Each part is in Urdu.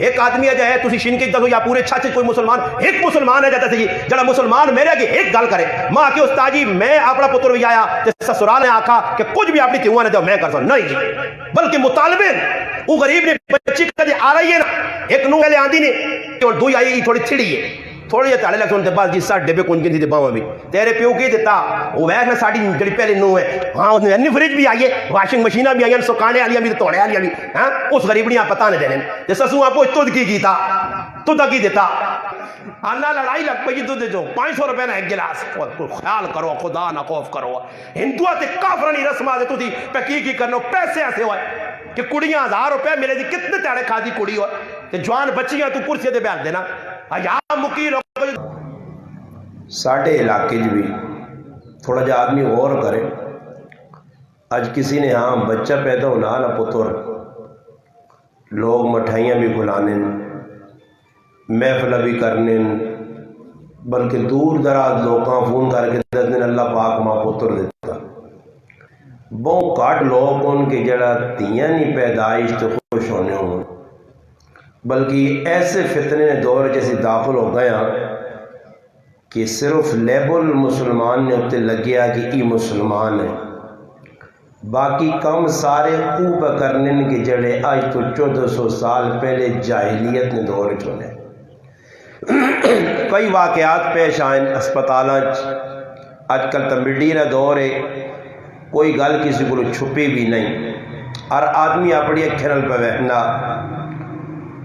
ایک آدمی ہے جائے تسی شن کے دسو یا پورے چھچ کوئی مسلمان ایک مسلمان ہے جاتا سی جڑا مسلمان میرے اگے ایک گل کرے ماں کہ استاد جی میں اپنا پتر بھی آیا تے سسرال نے آکھا کہ کچھ بھی اپنی تیواں نے دو میں کر سکتا نہیں جی بلکہ مطالبے وہ غریب نے بچی کدی آ رہی ہے نا ایک نو پہلے آندی نے اور دوئی آئی تھوڑی تھڑی ہے تھوڑی جہے لگ سن بس جی ساڈے ڈبے کون گندی باواں بھی تیرے پیو کی دیتا وہ ویکھ نہ ساڈی جڑی پہلی نو ہے ہاں اس نے فریج بھی آئی ہے واشنگ مشیناں بھی آئی سکانے والیاں بھی توڑے والیاں بھی ہاں اس غریبڑیاں پتہ نہیں دینے تے سسو آپ تد کی کیتا تدا کی دیتا اللہ لڑائی لگ پئی دودھ جو 500 روپے نہ ایک گلاس خیال کرو خدا نہ خوف کرو ہندوؤں تے کافرانی رسماں تے تسی پہ کی کرنو پیسے ایسے ہوئے کہ کڑیاں 1000 روپے ملے دی کتنے تیڑے کھادی کڑی ہو تے جوان بچیاں تو کرسی دے بیٹھ دینا یا مکی لوگ ساڑھے علاقے بھی تھوڑا جا آدمی غور کرے آج کسی نے ہاں بچہ پیدا ہونا نہ پتر لوگ مٹھائیاں بھی کھلانے محفلہ بھی کرنے بلکہ دور دراز لوگاں فون کر کے دس دن اللہ پاک ماں پتر دیتا بہت کٹ لوگ ان کے جڑا تیاں نہیں پیدائش تو خوش ہونے ہوں بلکہ ایسے فتنے دور جیسے داخل ہو گیا کہ صرف لیبل مسلمان نے اتنے لگیا کہ ای مسلمان ہے باقی کم سارے خوب کرنے کے جڑے آج تو 1400 سال پہلے جاہلیت نے دور چونے کئی واقعات پیش آئیں اسپتالاں آج کل تو میڈیا دور ہے کوئی گل کسی کو چھپی بھی نہیں ہر آدمی اپنی اکھرل پہ بیٹھنا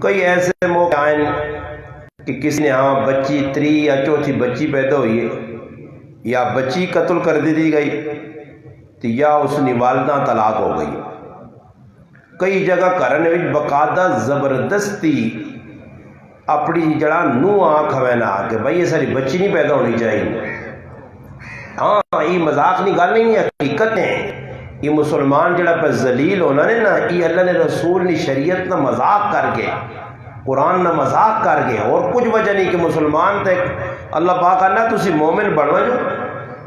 کئی ایسے موقع آئیں کہ کسی نے ہاں بچی 3 یا 4 بچی پیدا ہوئی ہے یا بچی قتل کر دی گئی تو یا اس نے والدہ طلاق ہو گئی کئی جگہ کرنے وچ باقاعدہ زبردستی اپنی جڑا نو آنکھ ہونا کہ بھائی یہ ساری بچی نہیں پیدا ہونی چاہیے ہاں یہ مذاق نہیں گل نہیں حقیقت ہے یہ مسلمان جڑا پہ ذلیل ہونا نے نا یہ اللہ نے رسول نے شریعت نہ مذاق کر کے قرآن نہ مذاق کر کے اور کچھ وجہ نہیں کہ مسلمان تک اللہ پاک اللہ تسی مومن بڑھو جو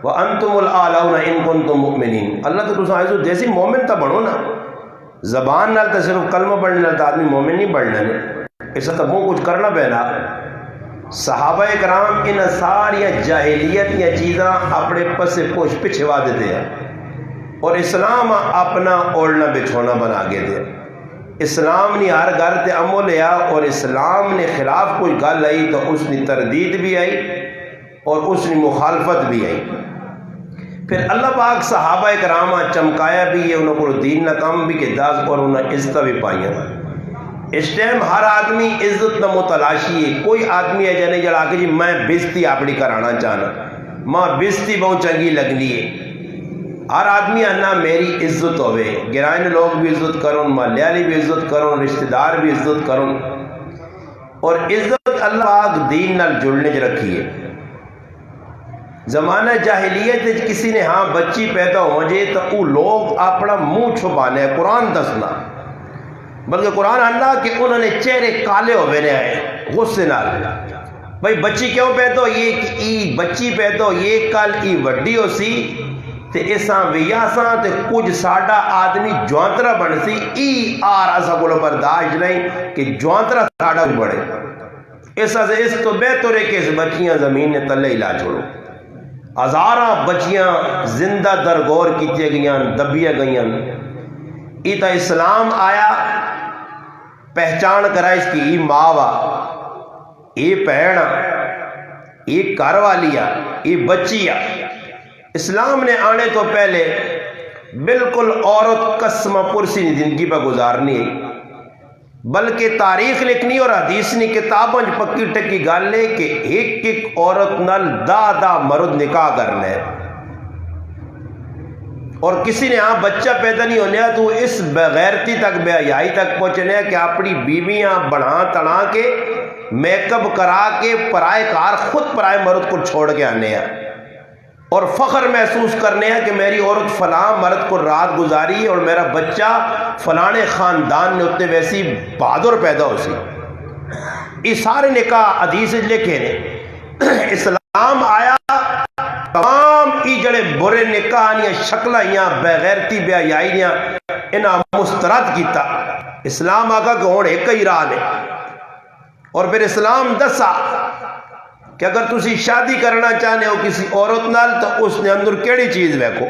وَأَنْتُمُ الْأَعْلَوْنَ إِن كُنْتُم مُؤْمِنِينَ اللہ تو تساں ایسو دیسی مومن تا بڑھو نا زبان نال تا صرف کلمہ پڑھنے نال تا آدمی مومن نہیں بڑھنا نے ایسا تا بہت کچھ کرنا پہنا صحابہ اکرام ان ساری جاہلیت یا چیزاں اپنے پس پوش پچھوا دیتے ہیں اور اسلام اپنا اوڑنا بچھونا بنا گئے دے اسلام نے ہر گھر تے عمل لیا اور اسلام نے خلاف کوئی گل آئی تو اس نے تردید بھی آئی اور اس نے مخالفت بھی آئی پھر اللہ پاک صحابہ اکرام چمکایا بھی ہے انہوں کو دین نہ کم بھی کہ داز اور انہیں عزت بھی پائیاں اس ٹائم ہر آدمی عزت نہ متلاشی ہے کوئی آدمی ہے جانے جڑا کہ جی میں بزتی اپنی کرانا چاہنا ماں بزتی بہت چنگی لگنی ہے ہر آدمی انا میری عزت ہوئے گرائن لوگ بھی عزت کروں مالیالی بھی عزت کروں رشتہ دار بھی عزت کروں اور عزت اللہ پاک دین نال جڑنے جو رکھی ہے زمانہ جاہلیت کسی نے ہاں بچی پیدا ہو جائے تو وہ لوگ اپنا منہ چھپانے قرآن دسنا بلکہ قرآن اللہ کہ انہوں نے چہرے کالے ہوئے نے آئے غصے نال بھائی بچی کیوں پیدا ہو یہ کہ ای بچی پیدا ہو یہ کل ای وڈی ہو سی تے اساں ویاساں تے کچھ ساڈا آدمی جوانترا بن سی ای آر اسا کو برداشت نہیں کہ جوانترا ساڈا بھی بڑھے ایسا سے اس تو بہتر ہے کہ اس بچیاں زمین نے تلے ہلا چھوڑو ہزاراں بچیاں زندہ درگور کیتے گئیاں دبیا گئیاں ایتا اسلام آیا پہچان کرا اس کی ای ماوا ای پہنا ای گھر والیا ای بچیا اسلام نے آنے تو پہلے بالکل عورت قسم پرسی نہیں زندگی پہ گزارنی ہے بلکہ تاریخ لکھنی اور حدیث نے کتابوں پکی ٹکی گال لے کہ ایک ایک عورت نال دا مرد نکاح کرنا ہے اور کسی نے ہاں بچہ پیدا نہیں ہونے تو اس بغیرتی تک بے حیائی تک پہنچنے کہ اپنی بیویاں بڑھا تڑا کے میک اپ کرا کے پرائے کار خود پرائے مرد کو چھوڑ کے آنے ہیں اور فخر محسوس کرنے ہیں کہ میری عورت فلاں مرد کو رات گزاری اور میرا بچہ فلانے خاندان نے اتنے ویسی بہادر پیدا ہو سی یہ سارے نکاح حدیث لکھے نے اسلام آیا تمام ای جڑے برے نکاح شکلیں بغیرتی بے حیائی انہاں مسترد کیتا اسلام آگا کہ ہوں ایک ہی راہ نے اور پھر اسلام دسا کہ اگر تسی شادی کرنا چاہنے ہو کسی عورت نال تو اس نے اندر کیڑی چیز ویکھو،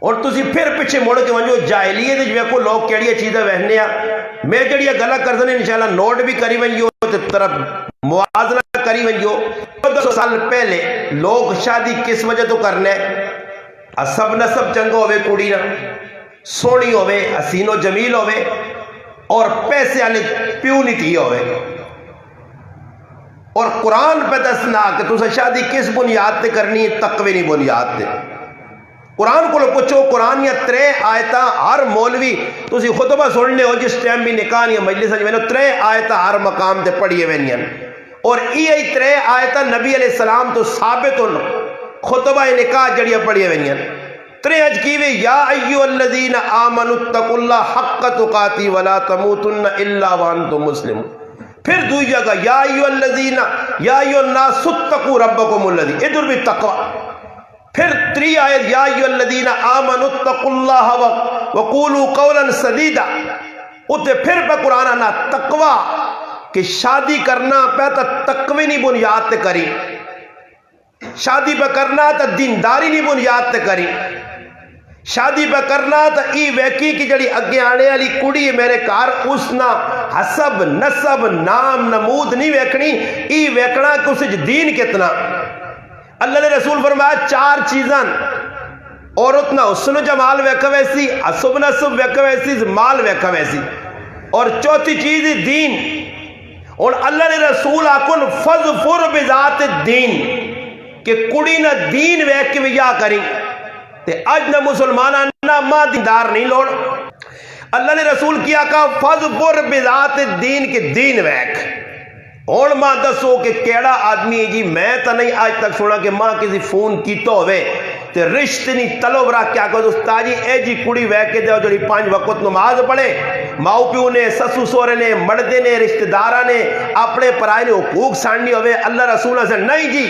اور تسی پھر پیچھے مڑ کے ونجو جاہلیت وچ ویکھو لوگ کیڑی چیزاں ویکھنے آ۔ میں جڑی گلاں کرسنے انشاءاللہ نوٹ بھی کری ونجو تے طرف موازنہ کری ونجو۔ 200 سال پہلے لوگ شادی کس وجہ تو کرنے، سب نسب چنگا ہوئے کڑی نہ، سونی ہوئے، حسین و جمیل ہوئے، اور پیسے والے پیو نہیں تھی ہوئے۔ اور قرآن پہ دسنا کہ تسا شادی کس بنیاد تے کرنی ہے، تقوی نہیں بنیاد تے۔ قرآن کو پوچھو، قرآن یا 3 آیتاں ہر مولوی تسی خطبہ سننے ہو جس ٹائم بھی نکاح یا مجلس میں 3 آیتاں ہر مقام تے پڑھیے وینیاں، اور یہ 3 آیتاں نبی علیہ السلام تو ثابت ہن خطبہ نکاح جڑیاں پڑھیے وینیاں۔ 3 اج کیوے یا ایھا الذین آمنوا اتقوا اللہ حق تقاتی ولا تموتن الا وانتم مسلمون۔ پھر دوئی جگہ یا ایھا الذین یا ایھا الناس اتقوا ربکم الذی، ادھر بھی تقوی۔ پھر 3 آیت یا ایھا الذین آمنوا اتقوا اللہ وقولوا قولا سدیدا، اتنے پھر پہ قرآن آنا تقوی کہ شادی کرنا پہ تو تقوی نہیں بنیاد تے کری، شادی پہ کرنا تو دینداری نہیں بنیاد تے کری، شادی پہ کرنا تو ای ویکی کی جڑی اگے آنے والی کڑی میرے کار اس نہ حسب نسب نام نمود نہیں ویکھنی، ای ویکھنا کہ اس دین کتنا۔ اللہ نے رسول فرمایا 4 چیزاں عورت نہ حسن و جمال ویکھا ویسی، حسب نسب ویکھا ویسی، مال ویکھا ویسی، اور چوتھی چیز دین۔ اور اللہ نے رسول آکن فظفر بذات الدین کہ کڑی نہ دین ویکھ کے ویا کری، تے اج نہ مسلمانہ نہ ماں دیندار نہیں لوڑ۔ اللہ نے رسول کیا کہا فظفر بذات الدین کے دین ویکھ۔ اور ماں دسو کہ کیڑا آدمی ہے جی، میں تو نہیں آج تک سنا کہ ماں کسی فون کیتا ہوئے تے رشت نہیں طلب را کیا کہ استاد جی اے جی کڑی ویکھ کے دیو جڑی 5 وقت نماز پڑھے، ماؤ پیو نے سسو سورے نے مردے نے رشتہ داراں نے اپنے پرائے نے حقوق ساننی ہوئے، اللہ رسول سے نہیں جی۔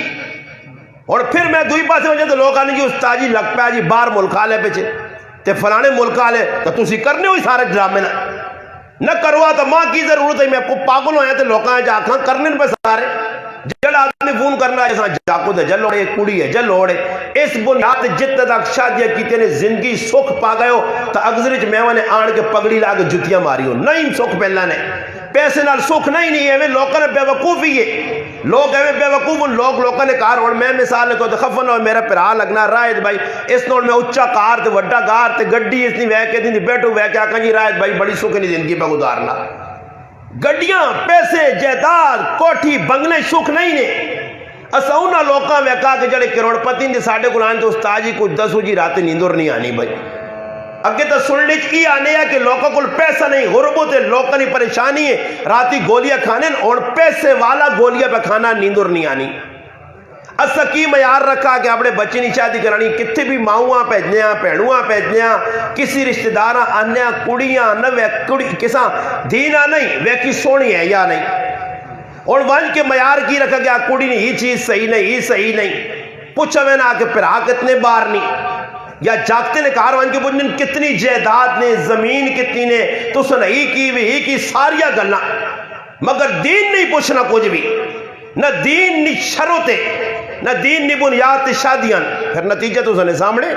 اور پھر میں دوئی پاسے وجہ تو لوگ آنے جی استاد جی لگ پیا جی باہر ملک آلے پیچھے تے فلانے ملک آلے تو تسی کرنے ہوئی سارے ڈرامے نہ کروا تو ماں کی ضرورت ہے، میں پاگل ہویا تے لوکاں جا کھاں کرنے پہ سارے جڑا آدمی فون کرنا ہے جاکو دے جلوڑے کڑی ہے جلوڑے۔ اس بنیاد جتنے تک شادیاں کیتے نے زندگی سکھ پا گئے ہو تو اگزرچ میوہ نے آن کے پگڑی لا کے جتیاں ماری ہو، نہیں سکھ پہلا نے پیسے نال سکھ نہیں ایویں لوکاں نے بے وقوفی ہے، لوگ ایویں بے وقوف لوگ لوکاں نے کار اور میں مثال نے تو خفن ہو میرا پرا لگنا رائد بھائی اس نال میں اچا کار تے وڈا کار تے گڈی اس نے وے کے دی بیٹھو وے کے آکھاں جی رائد بھائی بڑی سکھ نہیں زندگی پہ گزارنا، گڈیاں پیسے جائیداد کوٹھی بنگلے سکھ نہیں نے۔ اسا انہاں لوکاں ویکھا کہ جڑے کروڑ پتی نے ساڈے کول آن تے استاد جی کچھ دسو جی رات نیندر نہیں آنی بھائی، اگے تو سننے کی آنے ہے کہ لوگوں کو پیسہ نہیں، غربت ہے، لوگوں کی پریشانی ہے، راتی گولیاں کھانے اور پیسے والا گولیاں پہ کھانا نیندر نہیں آنی۔ اسا کی معیار رکھا کہ اپنے بچے نہیں شادی کرانی، کتنے بھی ماؤں بھیجنے بھینوں بھیجنے کسی رشتہ دار آنے کڑیاں نہ کڑی کساں دینا نہیں ویکی سونی ہے یا نہیں، اور ونج کے معیار کی رکھا گیا کڑی نہیں یہ چیز صحیح نہیں یہ صحیح نہیں، پوچھا میں نہ کہ پھرا کتنے بار نہیں یا جاگتے نے کاروان کے بجن کتنی جائیداد نے زمین کتنی نے تو سن ہی کی ساریا گلنا، مگر دین نہیں پوچھنا کچھ بھی، نہ دین نہیں شروتے نہ دین نہیں بنیاد شادیاں۔ پھر نتیجہ تو سنے سامنے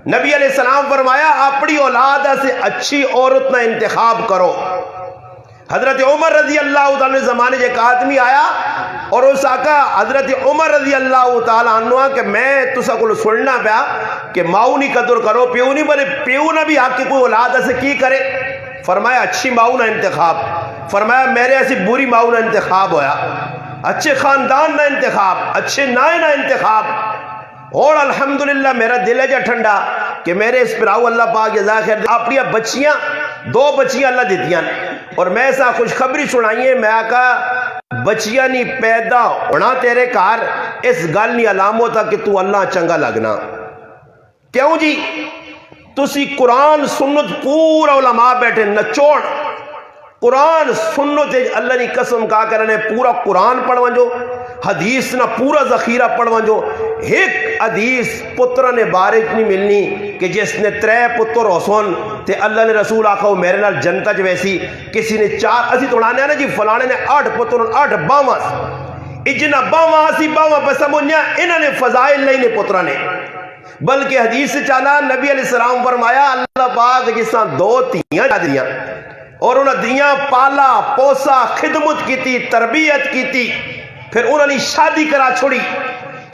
نبی علیہ السلام فرمایا اپنی اولاد سے اچھی عورت نہ انتخاب کرو۔ حضرت عمر رضی اللہ تعالیٰ زمانے ایک آدمی آیا اور اس آقا حضرت عمر رضی اللہ تعالیٰ عنہ کہ میں تسا کو سننا پیا کہ ماؤں نہیں قدر کرو پیو نہیں بنے، پیو نہ بھی آپ کی کوئی اولاد سے کی کرے، فرمایا اچھی ماؤں نہ انتخاب، فرمایا میرے ایسی بری ماؤں نہ انتخاب ہویا، اچھے خاندان نہ انتخاب، اچھے نائے نہ انتخاب، اور الحمدللہ میرا دل ہے جا ٹھنڈا کہ میرے اس پراؤ اللہ پاک جزا خیر اپنی بچیاں 2 بچیاں اللہ دیتیاں، اور میں ایسا خوشخبری سنائیے میں آقا بچیاں نہیں پیدا ہونا تیرے کار اس گل نہیں علام ہوتا کہ تو اللہ چنگا لگنا۔ کیوں جی تسی قرآن سنت پورا علماء بیٹھے نچوڑ قرآن سنت اللہ نے قسم کا کرنے پورا قرآن پڑھواں جو حدیث نہ پورا ذخیرہ پڑھواں جو ایک حدیث پتر نے بارک نہیں ملنی کہ جس نے 3 پتر حسن تے اللہ نے رسول آکھو میرے نال جنت وچ ویسی کسی نے 4 اسی توڑانے نا جی فلانے نے 8 پتر 8 باواں اجنا باواں اسی باواں پہ سمجھنا انہوں نے فضائل نہیں نے پترہ نے بلکہ حدیث سے چالا نبی علیہ السلام فرمایا اللہ پاک جس طرح 2 تیاں دیاں اور انہوں دیاں پالا پوسا خدمت کی تھی تربیت کی تھی پھر انہوں نے شادی کرا چھوڑی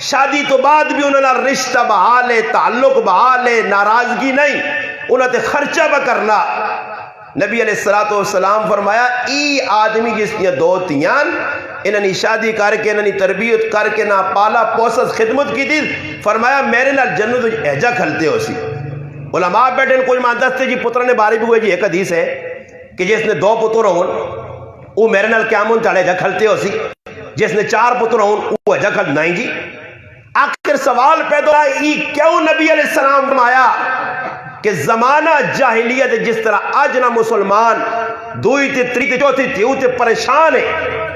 شادی تو بعد بھی انہوں نے رشتہ بحالے تعلق بحالے ناراضگی نہیں انہوں نے خرچہ بکرنا نبی علیہ السلام فرمایا ای آدمی جس نے 2 تیاں انہوں نے شادی کر کے انہوں نے تربیت کر کے نہ پالا پوسس خدمت کی تھی فرمایا میرے نال جنت احجا کھلتے ہو سی علماء بیٹھے کوئی ماندستے جی پتر نے باری بھی ہوئے جی ایک حدیث ہے کہ جس نے 2 پتر ہون وہ میرے نال قیامت تاڑے احجا کھلتے ہو سی جس نے 4 پتر ہون وہ احجا کھل نہیں جی آخر سوال پیدا ہوا ای کیوں نبی علیہ السلام فرمایا کہ زمانہ جاہلیت جس طرح آج نہ مسلمان 2 تے 3 تے 4 تے تے پریشان ہے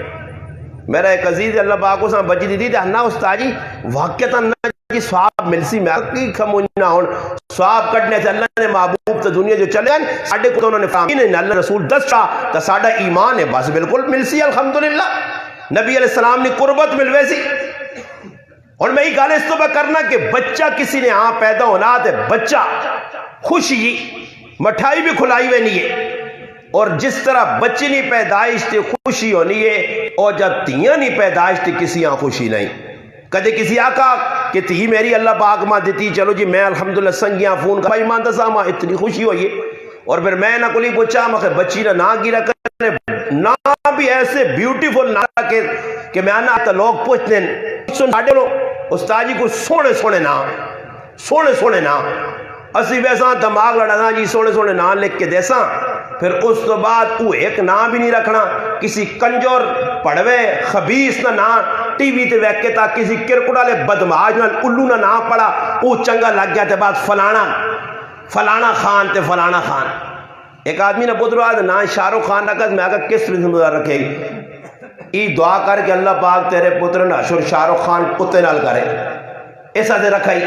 میرا ایک عزیز اللہ پاک کو سان بچی دی تھی انا استاد جی واقعتا نہ جی سواب ملسی میں کی کھمونا ہون سواب کٹنے سے اللہ نے محبوب تو دنیا جو چلے ہیں ساڑھے کو انہوں نے فراہمی نے اللہ رسول 10 شاہ تا ساڑھا ایمان ہے بس بالکل ملسی الحمدللہ نبی علیہ السلام نے قربت ملوے سی اور میں یہ گالے اس تو کرنا کہ بچہ کسی نے ہاں پیدا ہونا ہے بچہ خوشی مٹھائی بھی کھلائی ہوئی نہیں ہے اور جس طرح بچی نہیں پیدائش تے خوشی ہونی ہے اور جب تیاں نہیں پیدائش تے کسی ہاں خوشی نہیں کدے کسی آقا کہ تی میری اللہ پاک ماں دیتی چلو جی میں الحمدللہ سنگیاں فون کا بھائی مان دسا ماں اتنی خوشی ہوئی ہے اور پھر میں نہ کلی پوچھا مکہ بچی نہ گیرا کرنے نہ بھی ایسے بیوٹیفل نہ کہ میں آنا آتا لوگ پوچھتے ہیں سن ساڑھے لو استاد جی کو سونے نا اسی ویسا دماغ لڑا جی سونے نام لکھ کے دیسا پھر اس تو بعد وہ ایک نام بھی نہیں رکھنا کسی کنجور پڑھوے خبیث نہ نام ٹی وی تے ویک کے تا کسی کرکڑا لے بدماج نہ الو نہ نام پڑھا وہ چنگا لگ گیا تے بعد فلانا خان تے فلانا خان ایک آدمی نے پتر آج نا شاہ رخ خان رکھا میں آگا کس رسم رکھے گی ای دعا کر کے اللہ پاک تیرے پتر ناشر شاہ رخ خان کتے نال کرے ایسا دے رکھائی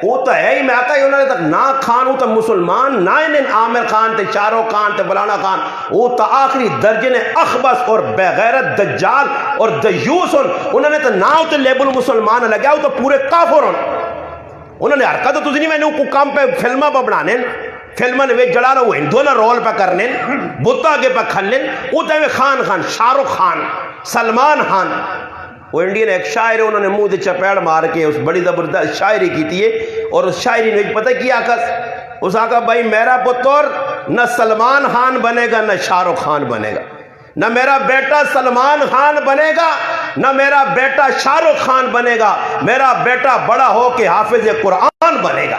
وہ تو ہے ہی میں آقا ہی انہوں نے تک نا خان وہ تو مسلمان نہ انہیں عامر خان تے چاروں خان تے فلانا خان وہ تو آخری درجے نے اخبص اور بغیرت دجال اور دیوس انہوں نے تو نا تے لیبل مسلمان لگیا وہ تو پورے کافر انہوں نے حرکت تو نہیں میں نے کو کام پہ فلمہ پہ بنانے فلمہ نے جڑا رہا وہ ہندو نہ رول پہ کرنے بتا کے پہ کھلنے وہ تو خان شاہ رخ خان سلمان خان وہ انڈین ایک شاعر ہے انہوں نے منہ دے چپیڑ مار کے اس بڑی زبردست شاعری کی تھی اور اس شاعری نے پتہ کیا اس آقا بھائی میرا پتر نہ سلمان خان بنے گا نہ شاہ رخ خان بنے گا نہ میرا بیٹا سلمان خان بنے گا نہ میرا بیٹا شاہ رخ خان بنے گا میرا بیٹا بڑا ہو کے حافظ قرآن بنے گا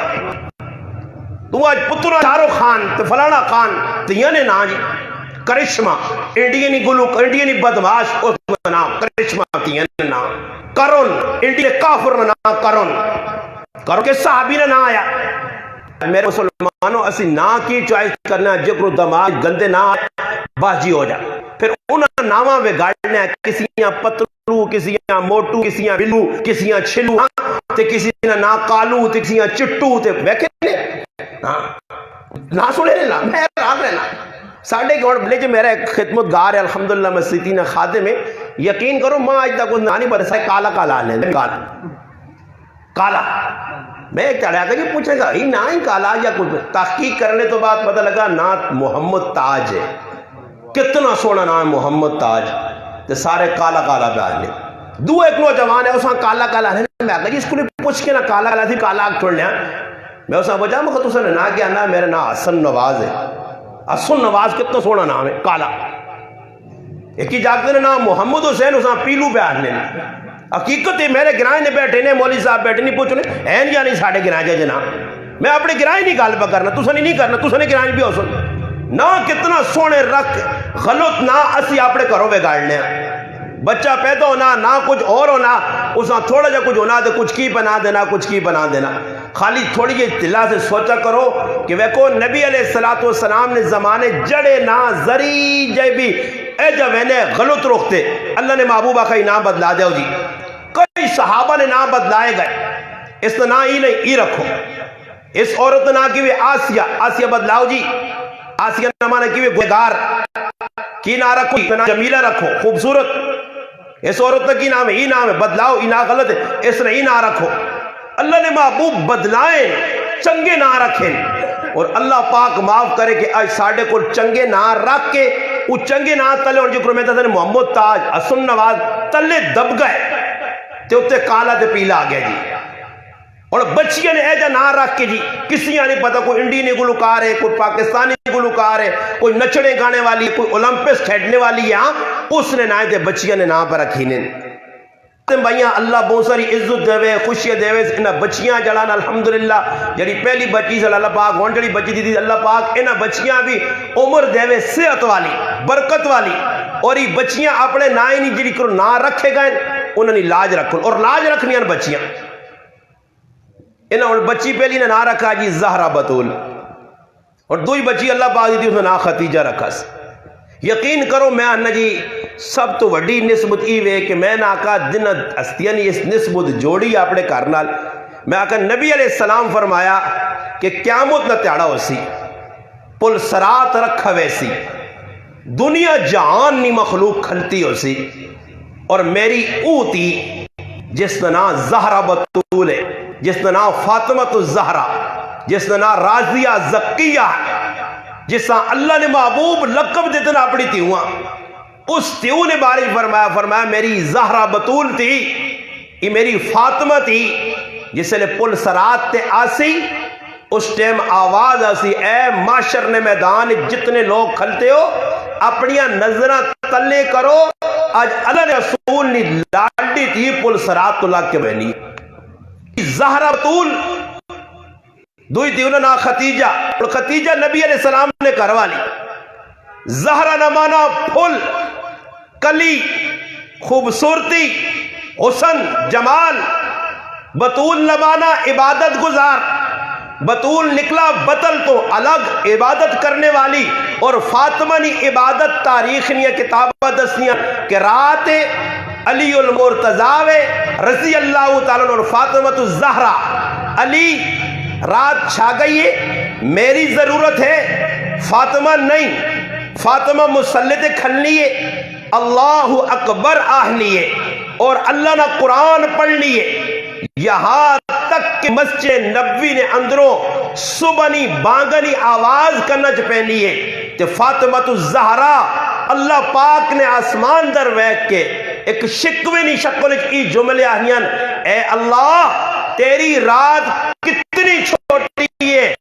تو آج پتر شاہ رخ خان تو فلانا خان تو یہ نا جی کرشمہ انڈینی گلو انڈینی بدماش اس کا نام کرشمہ کی نام کرن انڈین کافر نام کرن کے صحابی نے نام آیا میرے مسلمانوں اسی نا کی چوائس کرنا جکر دماغ گندے نا باجی ہو جا پھر انہاں نامہ میں گاڑنا کسیاں پتلو کسیاں موٹو کسیاں بلو کسیاں چھلو تے کسی نا کالو تے کسیاں چٹو تے بیکھے نا سنے لینا میں راگ لینا ساڑھے کے اور بلے جو میرا ایک خدمت گار ہے الحمدللہ مسیطین خادم ہے یقین کرو ماں آج تک نانی برسائے کالا کالا آنے کالا میں ایک چڑھا کہ پوچھے گا ہی نا ہی کالا یا کچھ تحقیق کرنے تو بات پتہ لگا نات محمد تاج ہے کتنا سونا نام محمد تاج تو سارے کالا کالا پہ آنے دو ایک نوجوان ہے اساں کالا کالا آنے میں آگا جی اس کو نہیں پوچھ کے نا کالا کالا تھی کالا آگ چھوڑ لیا میں اساں بجا مکہ تو اساں نے نا کیا نا میرا نا حسن نواز ہے حسن نواز کتنا سونا نام ہے کالا ایک ہی جاگتے نے نام محمد حسین اساں پیلو پہ آنے حقیقت ہے میرے گرائیں نے بیٹھے نے مولوی صاحب بیٹھے نہیں پوچھنے این یا نہیں ساڑھے گرائیں جا جناب میں اپنے گرائیں نہیں گال پہ کرنا تو سنی نہیں کرنا تو سنی گرائیں بھی ہو سن نا کتنا سونے رکھ غلط نا اسی اپنے کرو بے گاڑنے بچہ پیدا ہونا نہ کچھ اور ہونا اساں تھوڑا جا کچھ ہونا دے کچھ کی بنا دینا کچھ کی بنا دینا خالی تھوڑی جی اطلاع سے سوچا کرو کہ ویکو نبی علیہ السلام نے زمانے جڑے نا زری جے بھی اے جوینے غلط رکھتے اللہ نے محبوبہ کا نام بدلا دے جی کئی صحابہ نے نام بدلائے گئے اس نے نا ہی نہیں ای رکھو اس عورت نے نا کی بھی آسیہ بدلاؤ جی آسیہ نمانے کی گوگار کی نہ رکھو جمیلہ رکھو خوبصورت، اس عورت کی نام ہے، ہی نام ہے، بدلاؤ ہی نہ غلط ہے، اس نے ہی نہ رکھو۔ اللہ نے محبوب بدلائیں چنگے نہ رکھیں، اور اللہ پاک معاف کرے کہ آج ساڑھے کو چنگے نہ رکھ کے وہ چنگے نہ تلے، اور جکر میں تھا محمد تاج حسن نواز تلے دب گئے تے اتے کالا تے پیلا آ گیا جی، اور بچیاں نے ایجا نہ رکھ کے جی کسی نہیں پتا کوئی انڈین گلوکار ہے، کوئی پاکستانی گلوکار ہے، کوئی نچڑے گانے والی، کوئی اولمپس کھیڑنے والی ہے، اس نے نہ دے بچیاں نے نہ پر رکھی نے بھائیاں۔ اللہ بہت ساری عزت دے خوشی دے انہاں بچیاں جڑان الحمدللہ جڑی پہلی بچی سے اللہ پاک ہون جڑی بچی دی اللہ پاک انہاں بچیاں بھی عمر دے صحت والی برکت والی، اور یہ بچیاں اپنے نہ ہی نہیں جڑی کرو نہ رکھے گئے انہوں نے لاج رکھو، اور لاج رکھنی ہیں بچیاں۔ انہوں نے بچی پہلی نے نہ رکھا جی زہرہ بطول، اور دوئی بچی اللہ پاک دی اس نے نہ خدیجہ رکھا سی۔ یقین کرو میں آنا جی سب تو وڈی نسبت ای وے کہ میں نہ آقا دن ہستیاں اس نسبت جوڑی اپنے کارنال، میں آقا نبی علیہ السلام فرمایا کہ قیامت نہ تیڑا ہو سی پل سرات رکھا ویسی دنیا جہان نی مخلوق کھلتی ہو سی، اور میری اوتی جس کا نام زہرہ بطول ہے، جس کا نام فاطمہ الزہرا، جس کا نام راضیہ زکیہ، جس کا اللہ نے محبوب لقب دیتے اپنی تیوہاں، اس تیو نے بارش فرمایا میری زہرہ بطول تھی، یہ میری فاطمہ تھی، جسے لے پل سرات تے آسی اس ٹیم آواز آسی اے معاشر نے میدان جتنے لوگ کھلتے ہو اپنیاں نظرہ تلے کرو، آج اللہ نے رسول نے لاڈی تھی پل سرات تو لاگ کے بہنی زہرہ بطول۔ دوئی تھی انہوں نے خدیجہ، اور خدیجہ نبی علیہ السلام نے کروالی۔ زہرہ نمانا پھل کلی خوبصورتی حسن جمال، بطول نمانا عبادت گزار، بطول نکلا بطل تو الگ عبادت کرنے والی، اور فاطمہ نی عبادت تاریخ نی کتابہ دسنیاں کہ رات علی المرتضی رضی اللہ تعالیٰ اور فاطمہ الزہرا علی رات چھا گئی ہے، میری ضرورت ہے فاطمہ نہیں، فاطمہ مسلط کھلنی ہے، اللہ اکبر آہنی ہے، اور اللہ نہ قرآن پڑھنی ہے، یہاں تک کہ مسجد نبوی نے اندروں صبحنی بانگنی آواز کرنا چپینی ہے کہ فاطمہ الزہرا اللہ پاک نے آسمان در ویک کے ایک شکوے نہیں شکل ای جملے آہنیان، اے اللہ تیری رات کتنی چھوٹی ہے،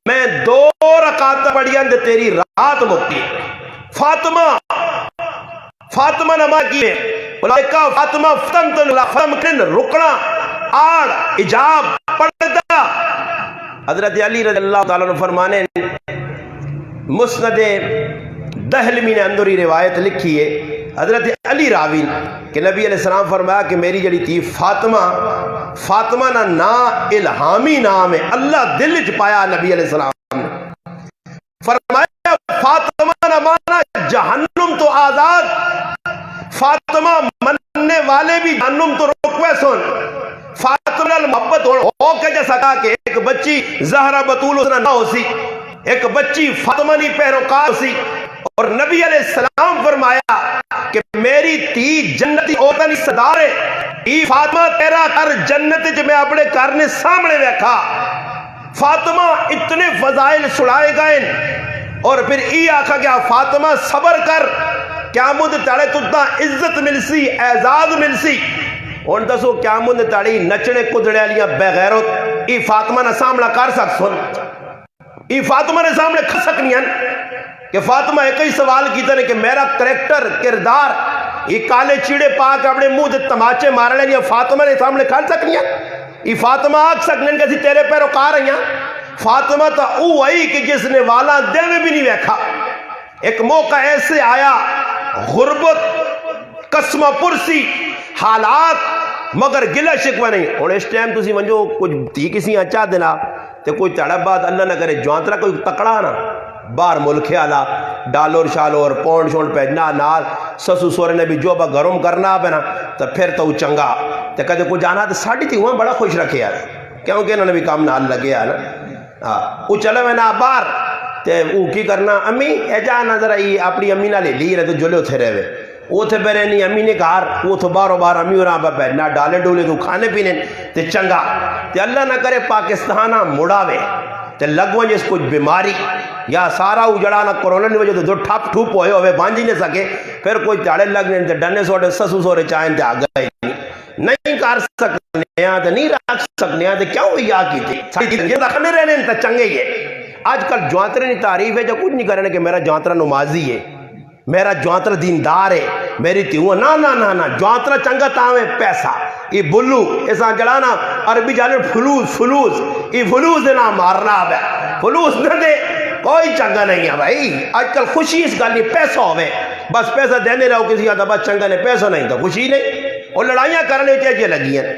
میں 2 رکعت پڑھیاں دے تیری رات مکتی ہے۔ فاطمہ نما کی ہے ملائکہ فاطمہ فتم کن رکنا آڑ اجاب پڑھتا۔ حضرت علی رضی اللہ تعالیٰ نے فرمانے مسند دہلمی نے اندری روایت لکھی ہے، حضرت علی راوی کہ نبی علیہ السلام فرمایا کہ میری جڑی تھی فاطمہ نا الہامی نام ہے، اللہ دل چ پایا نبی علیہ السلام نے فرمایا فاطمہ نہ مانا جہنم تو آزاد، فاطمہ مننے والے بھی جہنم تو رکوے سن، فاطمہ محبت ہو کے جیسا کہا کہ ایک بچی زہرہ بطول اس نہ ہو سی، ایک بچی فاطمہ نی پیروکار سی، اور نبی علیہ السلام فرمایا کہ میری تی جنتی اوتنی صدارے ای فاطمہ تیرا کر جنت جو میں اپنے کرنے سامنے رکھا۔ فاطمہ اتنے فضائل سڑائے گئے، اور پھر ای آکھا گیا فاطمہ صبر کر، قیامت تاڑے تُتا عزت ملسی اعزاز ملسی۔ اور دسو قیامت تاڑی نچڑے کدڑے لیاں بغیرت ای فاطمہ نے سامنا کر سن، ای فاطمہ نے سامنے کھا سکنی ہیں کہ فاطمہ ایک ہی سوال کیتا ہے کہ میرا کریکٹر کردار یہ کالے چیڑے پاک اپنے منہ دے تماچے مار لیں یا فاطمہ نے سامنے کھال سکنی ہیں، یہ فاطمہ آگ سکنی کہ تیرے پیروکار ہیں۔ فاطمہ تا او آئی کہ جس نے والا دل میں بھی نہیں ویکھا، ایک موقع ایسے آیا غربت قسمہ پرسی حالات مگر گلہ شکوہ نہیں، اور اس ٹائم تسی منجو کچھ تھی کسی اچھا دینا تے کوئی تڑا بات اللہ نہ کرے جوانترہ کوئی تکڑا نا بار ملک آلا ڈالر شالور پونڈ شونڈ پہنا نال سسو سورے نے بھی جو با گرم کرنا پہنا تو پھر تو چنگا تو کہتے کوئی جانا تو ساڑھی تھی وہاں بڑا خوش رکھے یار، کیونکہ انہوں نے بھی کام نال لگے نا وہ چلے میں نا بار تے وہ کی کرنا امی ایجا نظر آئی اپنی امی نہ لے لی رہے تو جلے اتھے رہے اتھے پہ رہنی امی نے کہا وہ تو بارو بار امی اور آپ پہ نہ ڈالے ڈولے تو کھانے پینے تے چنگا تے اللہ نہ کرے پاکستانہ مڑاوے تے لگویں جس کچھ بیماری یا سارا اجڑا نہ کرونا نہیں وجہ تو ٹھپ ٹھوپ ہوئے بانجی نہیں سکے پھر کوئی تاڑے لگنے تے ڈنے سوڑے سسو سوڑے چاہیں تے آگئے نہیں کر سکنے ہیں تے نہیں رکھ سکنے ہیں تے کیا ہوئی یا کی تھی ساری دن رکھنے رہنے تے چنگے یہ آج کل جوانترے نہیں تعریف ہے جو کچھ نہیں کرنے کہ میرا جوانترہ نمازی ہے میرا جوانترہ دیندار ہے میری تیوں نا جوانترہ چنگا تاویں پیسہ یہ بلو ایسا جڑانا عربی جانے فلوس یہ فلوس دینا مارنا ہے فلوس نہ دے کوئی چنگا نہیں ہے بھائی آج کل خوشی اس گل نہیں پیسہ ہوئے بس پیسہ دینے رہو کسی کا بس چنگا نہیں پیسہ نہیں تو خوشی نہیں اور لڑائیاں کرنے چاہیے لگی ہیں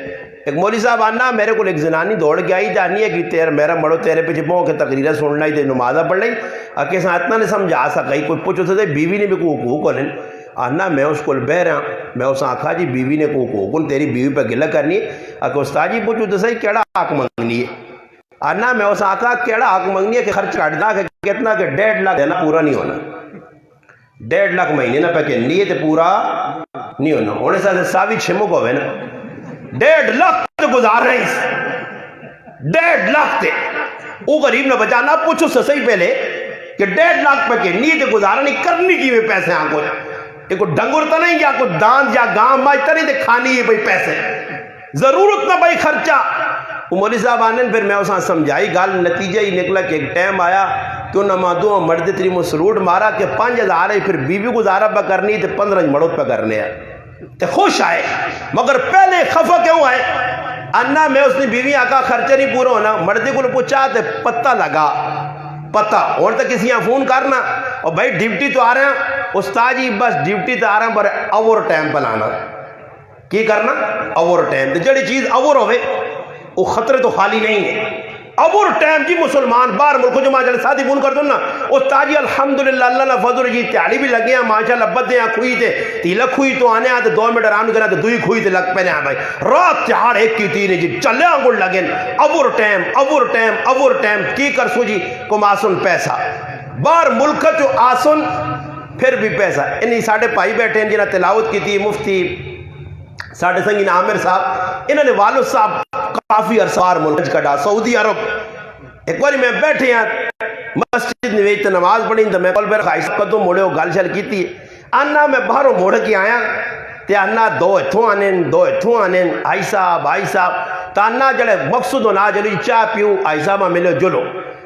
ایک مولوی صاحب آنا میرے کو ایک زنانی دوڑ کے آئی جانی ہے کہ میرا مڑو تیرے پیچھے پہنچ کے تقریرہ سننا ہی تے نمازہ پڑھ لئی کہ اتنا نے سمجھا سکا کوئی پوچھو سے بیوی نے بھی کو حقوق ہونے آنا میں اس کو بہ رہا میں اس آنکھا جی بیوی نے کو حقوق تیری بیوی پہ گلہ کرنی ہے کہ استاد جی پوچھو تو صحیح کیڑا حق منگنی ہے آنا میں اس آنکھا کیڑا حق منگنی ہے کہ خرچ کاٹنا کہ کتنا کہ 1.5 لاکھ دینا پورا نہیں ہونا 1.5 لاکھ مہینے نہ پہ کہ نیت پورا نہیں ہونا ہونے سے ساوی چھمو کو ہوئے نا 1.5 لاکھ تے گزار رہے ہیں 1.5 لاکھ تے وہ غریب نہ بچانا پوچھو سے صحیح پہلے کہ 1.5 لاکھ پہ کہ نیت گزارا نہیں کرنی کی میں پیسے آنکھو یہ کوئی ڈنگر تو نہیں یا کوئی داند یا گام ماجتا نہیں تے کھانی ہے بھئی پیسے ضرورت نہ بھئی خرچہ وہ مولوی صاحب آنے پھر میں اساں سمجھائی گال نتیجہ ہی نکلا کہ ایک ٹائم آیا کیوں نمازوں مرد تری مسلوٹ مارا کہ 5,000 ہے پھر بیوی گزارا پہ کرنی تے 15 مڑوت پہ کرنے ہیں تے خوش آئے مگر پہلے خفا کیوں آئے انا میں اس نے بیوی آقا خرچہ نہیں پورا ہونا مردی کو پوچھا تے پتہ لگا پتہ اور تو کسی یہاں فون کرنا اور بھائی ڈیوٹی تو آ رہے ہیں استاد جی بس ڈیوٹی تو آ رہے ہیں پر اوور ٹائم پہ لانا کی کرنا اوور ٹائم تو جڑی چیز اوور ہوئے وہ خطرے تو خالی نہیں ہے اوور ٹائم جی مسلمان باہر ملکوں جو ماں جلے ساتھی فون کر دوں نا استاد جی الحمدللہ اللہ نے فضل جی تیاری بھی لگے ہیں ماشاءاللہ بدے ہیں کھوئی تے تیلک کھوئی تو آنے آتے 2 منٹ آرام کرنا تو 2 کھوئی تے لگ پہنے ہیں بھائی رات تیار ایک کی تین جی چلے آنگوڑ لگیں اوور ٹائم کی کر سو جی کم آسن پیسہ باہر ملک جو آسن پھر بھی پیسہ انہی ساڑھے پائی بیٹھے ہیں جنہاں تلاوت کی تھی مفتی ساڑھے سنگین عامر صاحب انہوں نے والد صاحب کافی عرصار ملک کٹا سعودی عرب ایک باری میں بیٹھے ہیں مسجد نویج نماز پڑھی تو میں کل بیر خواہش قدم موڑے ہو گال شل کی تھی آنا میں باہروں موڑ کے آیا تے آنا 2 اتھوں آنین آئی صاحب تا آنا جڑے مقصود ہونا جلو چاہ پیوں آئی صاحب ملے جلو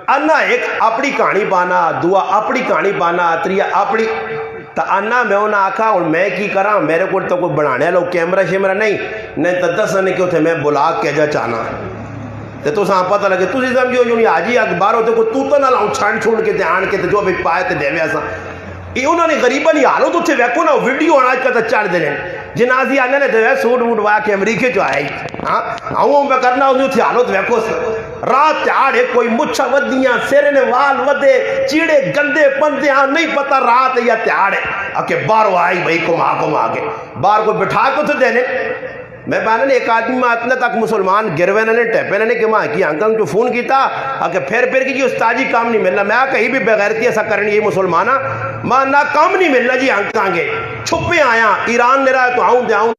آنا ایک اپنی کہانی پانا دعا اپنی کہانی پانا تریا اپنی تا آنا میں انہاں آکھا اور میں کی کراں میرے کو تو کوئی بنانے لو کیمرہ شیمرہ نہیں تدسنے کیوں تھے میں بلا کے جا چانا تے تو ساں پتہ لگے تو سمجھو جو نہیں آجی اخبار ہوتے کوئی تو نہ لاؤں چھان چھوڑ کے دھیان کے جو بھی پائے تے دے ویسا یہ انہوں نے غریبہ نہیں حالو تو تھے ویکو نا ویڈیو آج کا تا چاڑ دے لیں جنازی آنے نے دے سوٹ ووٹ وایا کہ امریکہ جو آئی آؤں میں کرنا انہوں تھی حالو تو ویکو سے رات تیاڑے کوئی مچھا ودیاں سیرے وال ودے چیڑے گندے پندے ہاں نہیں پتا رات یا تیاڑے اکے بارو آئی بھئی کم آگے بار کو بٹھا کو تو دینے میں بہنے ایک آدمی میں اتنا تک مسلمان گروے نے ٹیپے نے کہ ماں کی انکل جو فون کیتا کہ پھر کی جی استاجی کام نہیں ملنا میں کہیں بھی بغیرتی ایسا کرنی یہ مسلمانہ ماں نہ کام نہیں ملنا جی انکاں گے چھپے آیا ایران نے رہا تو آؤں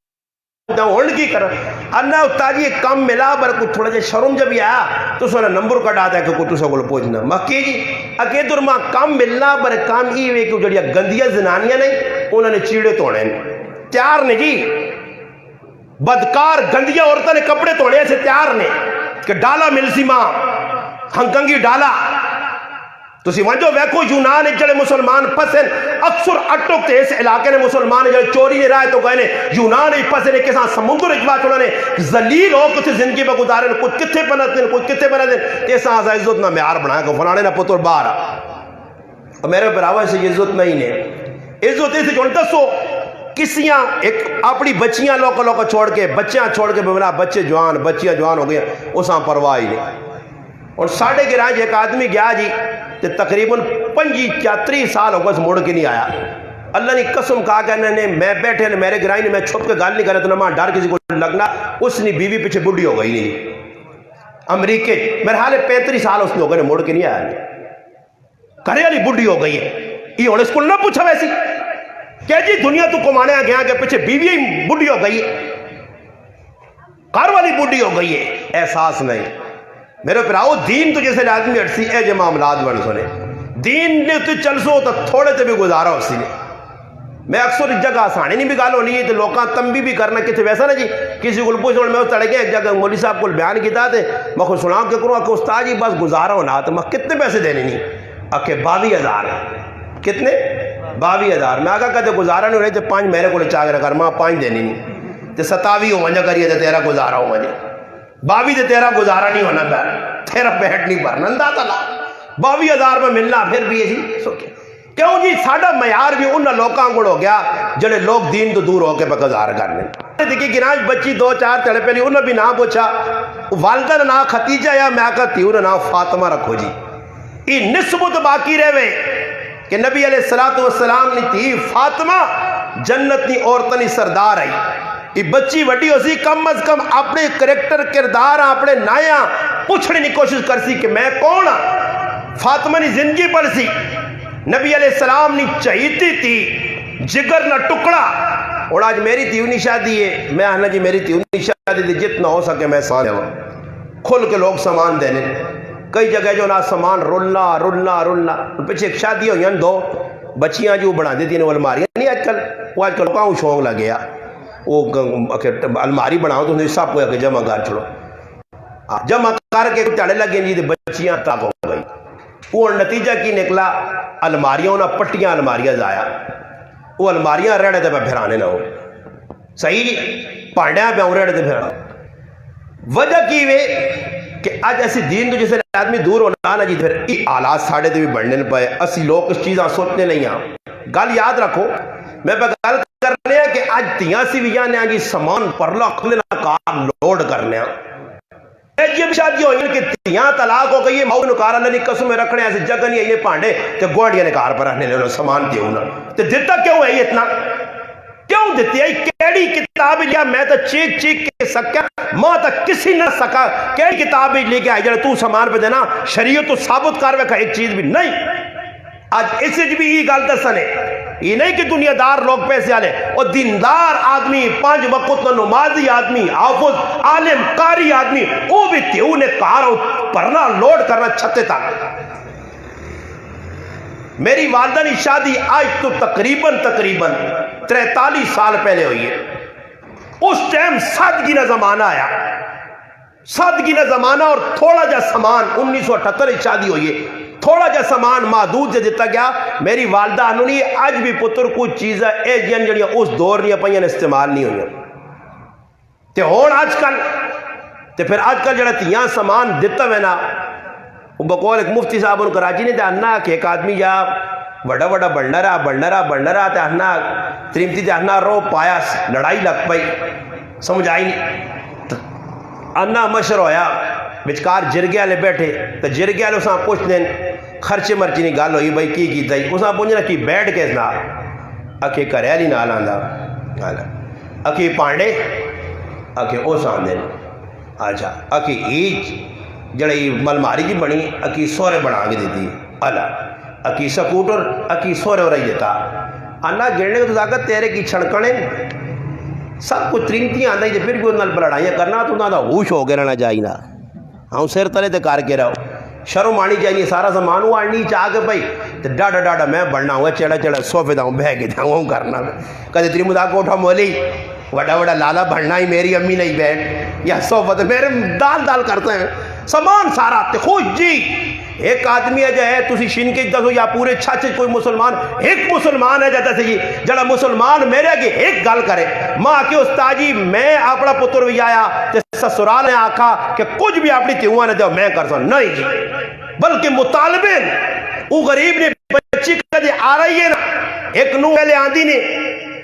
ہونڈ کی کر انہا استاجی ایک کام ملا بر کو تھوڑا جے شرم جب ہی آیا تو سونا نمبر کٹ آتا ہے کہ کو تو سا گل پوچھنا مکی جی اکے در ماں کام ملنا بر کام ہی ہوئے کہ جڑیا گندیا زنانیاں نہیں انہوں نے چیڑے توڑے تیار نے جی بدکار گندیا عورتوں نے کپڑے توڑے سے تیار نے کہ ڈالا ملسی ماں ہنکنگی ڈالا تو سی وانجو ویکو یونان جڑے مسلمان پسن اکثر اٹک تے اس علاقے نے مسلمان جڑے چوری نے رائے تو گئے نے یونان پسن ایک کسان سمندر اجوا چھوڑا نے ذلیل ہو کچھ زندگی میں گزارے کچھ کتھے پنت دیں کچھ کتھے پنت دیں ایسا آزا عزت نہ معیار بنایا کہ فلانے نہ پتر بار اور میرے براوہ سے یہ عزت نہیں نے عزت ایسے جونتا سو کسیاں ایک اپنی بچیاں لوکا چھوڑ کے بچیاں چھوڑ کے بمنا بچیاں جوان ہو گئے اساں پرواہ ہی نہیں اور ساڑھے گرائیں ایک آدمی گیا جی تے تقریباً 35 سال ہو گئے موڑ کے نہیں آیا اللہ نے قسم کہا کہ میں بیٹھے میرے گرائیں نے میں چھپ کے گال نہیں کرے تو نہ ڈر کسی کو لگنا اس نے بیوی پیچھے بڑھی ہو گئی نہیں امریکہ میرے حال 35 سال اس نے ہو گئے موڑ کے نہیں آیا گھر والی بڈھی ہو گئی ہے، یہ ہوں اس کو نہ پوچھا ویسی کہ جی دنیا تو کمانے گیا کہ پیچھے بیوی ہی بڈھی ہو گئی ہے، گھر والی بڈھی ہو گئی ہے، احساس نہیں۔ میرے پراؤ دین تو جیسے آدمی ہٹ سی اے جے معاملات بن سنے دین نے تو چل سو تو تھوڑے تے بھی گزارا ہو سی نے۔ میں اکثر اس جگہ آسانی نہیں بھی گل ہونی ہے تو لوکاں تنبیہ بھی کرنا کتنے ویسا نا جی کسی کو پوچھ میں تڑے گیا ایک جگہ مولوی صاحب کو بیان کیتا تے میں کو سنا کہ کروں کہ استاد جی بس گزارا ہونا تو میں کتنے پیسے دینے نہیں اکھے 22,000 کتنے 22,000 میں آگا کہتے گزارا نہیں ہونے تے 5 میرے کو چاہ رہا کر ماں 5 دینے نہیں تے 27 ہو منجا کریے تے تیرا گزارا ہو منجا 22 تے تیرا گزارا نہیں ہونا پیر تیرا پیٹ نہیں بھرنا اندازہ لا 22,000 میں ملنا پھر بھی ایسی سوکے کیوں جی ساڈا معیار بھی انہاں لوکاں کو ہو گیا جڑے لوگ دین تو دور ہو کے بگزار کرنے دیکھی گناج بچی 2-4 تڑے پہلی انہوں بھی نام پوچھا والدہ نام خدیجہ یا میں کہا تیوں نام فاطمہ رکھو جی یہ نسبت باقی رہے کہ نبی علیہ السلام نے تھی فاطمہ جنت نی عورتوں نی سردار آئی یہ بچی وڈی ہو سی کم از کم اپنے کریکٹر کردار اپنے نایا پوچھنے کی کوشش کر سی کہ میں کون ہاں فاطمہ نی زندگی پڑھ سی نبی علیہ السلام نے چاہیتی تھی جگر نہ ٹکڑا اور آج میری تیونی شادی ہے میں آنا جی میری تیونی شادی تھی جتنا ہو سکے میں سانے ہوں کھل کے لوگ سامان دینے کئی جگہ جو نا سامان رولنا پیچھے ایک شادی ہوئی ہیں 2 بچیاں جو بنا دیتی ہیں وہ الماریاں نہیں آج کل کہاں شوق لگ گیا وہ الماری بناؤ تو انہیں سب کو جمع کر چھوڑو جمع کر کے چڑھے لگے جی بچیاں تاک ہو گئی وہ نتیجہ کی نکلا الماریاں انہیں پٹیاں الماریاں زایا وہ الماریاں رہنے تے پہ پھرانے نہ ہو صحیح جی پانڈیاں پہ رہنے تے پھرانے وجہ کی وے کہ آج ایسی دین تو جسے آدمی دور ہونا نا جی پھر یہ آلات ساڑھے تے بھی بڑھنے پائے اسی لوگ اس چیزاں سوچنے نہیں ہیں گل یاد رکھو میں پہ گل کرنے ہیں کہ آج تیاں سی بھی جانے ہیں جی سامان پرلا کھلے نہ کار لوڈ کرنے ہیں یہ بھی شادی ہوئی کہ تیاں طلاق ہو گئی ماؤ نکار اللہ نے قسم میں رکھنے ایسے جگہ نہیں ہے یہ پانڈے تے گوڑیاں نے کار پر رہنے لے سامان دیو نا تے دیتا کیوں ہے یہ اتنا کیوں دیتی ہے کیڑی کتاب لیا میں تا چیک کے سکیا ماں تا کسی نہ سکا کیڑی کتاب لے کے آئی جڑے تو سامان پہ دینا شریعت تو ثابت کاروے کا ایک چیز بھی نہیں آج اسے بھی یہ گل دسنے یہ نہیں کہ دنیا دار لوگ پیسے آلے اور دیندار آدمی 5 وقت نمازی آدمی حافظ عالم قاری آدمی وہ بھی تیوں نے کار پرنا لوڈ کرنا چھتے تک میری والدہ نے شادی آج تو تقریباً 43 سال پہلے ہوئی ہے اس ٹائم سادگی نہ زمانہ آیا سادگی نہ زمانہ اور تھوڑا جا سامان 1978 شادی ہوئی ہے تھوڑا جا سامان محدود سے دیتا گیا میری والدہ انہوں آج بھی پتر کچھ چیزیں اے جن جڑیاں اس دور نہیں پہین استعمال نہیں ہوئی تے ہون آج کل جڑا تیاں سامان دیتا میں نا بقول ایک مفتی صاحب ان کراچی نے تے انہا کہ ایک آدمی جا بڑا بڑھنا تے انہا تریمتی تے انہا رو پایا لڑائی لگ پائی سمجھ آئی نہیں انہا مشر ہویا بچکار جرگے والے بیٹھے تو جرگے والے اساں پوچھ دیں خرچے مرچی نہیں گل ہوئی بھائی کی تھی اساں پوچھنا کہ بیٹھ کے نا اکھے کریالی نال آندا اکھے پانڈے اکھے او سان دین اچھا اکھے ایج جڑی ملماری جی بنی اکی سورے بنا کے دیتی اللہ اکی سکوٹر اکی سورے ہو رہی دیتا اللہ گرنے کو تو طاقت تیرے کی چھڑکنے سب کچھ ترینتیاں آندہ ہی پھر بھی انہوں نے لڑائیاں کرنا تو انہوں نے ہوش ہو گیا نہ جائی نا ہاں سر تلے تے کار کے رہو شرم آنی چاہیے سارا سامان وہ آنی چاہ کے بھائی تو ڈاڈا میں بڑھنا ہوں چڑا صوفے دا ہوں بہ کے دا ہوں کرنا کہتے تری مدا کوٹھا مولی وڈا لالا بڑھنا ہی میری امی نہیں بیٹھ یا صوفہ تو میرے دال کرتے ہیں سامان سارا تے خوش جی ایک آدمی ہے جو ہے تسی شن کے دسو یا پورے چھاچے کوئی مسلمان ایک مسلمان ہے جاتا سے جی جڑا مسلمان میرے آگے ایک گل کرے ماں کے استاد جی میں اپنا پتر بھی آیا تے سسرال نے آکھا کہ کچھ بھی اپنی تیوہاں نے دو میں کر سکتا نہیں جی بلکہ مطالبے وہ غریب نے بچی کا جی آ رہی ہے نا ایک نو پہلے آندھی نے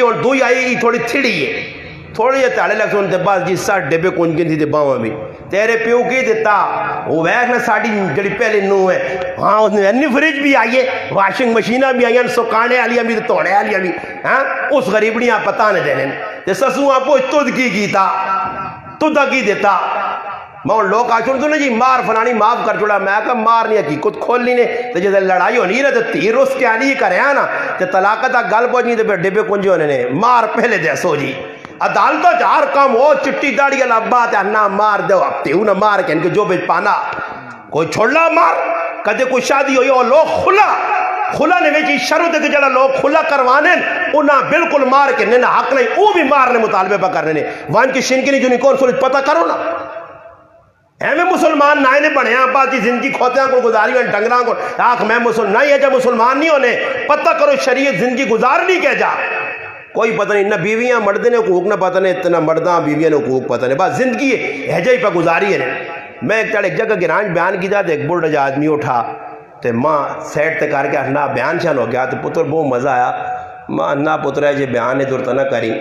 اور دوئی آئی تھوڑی تھڑی ہے تھوڑی یہ تاڑے لگ سنتے بعض جی 60 ڈبے کونجن تھی دے باؤں میں تیرے پیو کی دیتا وہ ویک نے ساڑی جڑی پہلے نو ہے ہاں اس نے انہی فریج بھی آئیے واشنگ مشینہ بھی آئیے سکانے آلیاں بھی توڑے آلیاں بھی اس غریبنیاں پتہ نہیں دینے تے سسو آپ کو تود کی گیتا تودہ کی دیتا میں ہوں لوگ آ چھوڑ جی مار فلانی معاف کر چھوڑا، میں کہا مار نہیں حقیقت کھولنی نے تو جیسے لڑائی ہونی ہے تو تیر اس کے آنی کرے نا تو طلاقت گل پہنچی تو پھر ڈبے کنجے ہونے نے مار پہلے دے سو جی عدالتوں چار کام ہو چٹی داڑی والا بات ہے نہ مار دو اب تیو نہ مار کے ان کے جو بچ پانا کوئی چھوڑلا مار کدے کوئی شادی ہوئی اور لوگ کھلا نے ویچی شروع دے جڑا لوگ کھلا کروانے انہاں بالکل مار کے نہ حق نہیں وہ بھی مارنے مطالبے پہ کرنے نے وان کی شنکنی جو نہیں کون سورج پتہ کرو نا ایویں مسلمان نائے نے بڑھے ہیں باتی زندگی کھوتیاں کو گزاری ہیں ڈنگراں کو آنکھ میں مسلمان نہیں ہے جب مسلمان نہیں ہونے پتہ کرو شریعت زندگی گزارنی کہہ جا کوئی پتہ نہیں نہ بیویاں مردے نے حقوق نہ پتہ نہیں اتنا مرداں بیویاں نے حقوق پتہ نہیں بس زندگی ہے جائی پہ گزاری ہے میں ایک جگہ گرانج بیان کی جاتا ایک بڑھ جا آدمی اٹھا تو ماں سیٹ تے کر کے انا بیان شان ہو گیا تو پتر بہت مزہ آیا ماں انا پتر ہے جی بیان ہے دور نہ کری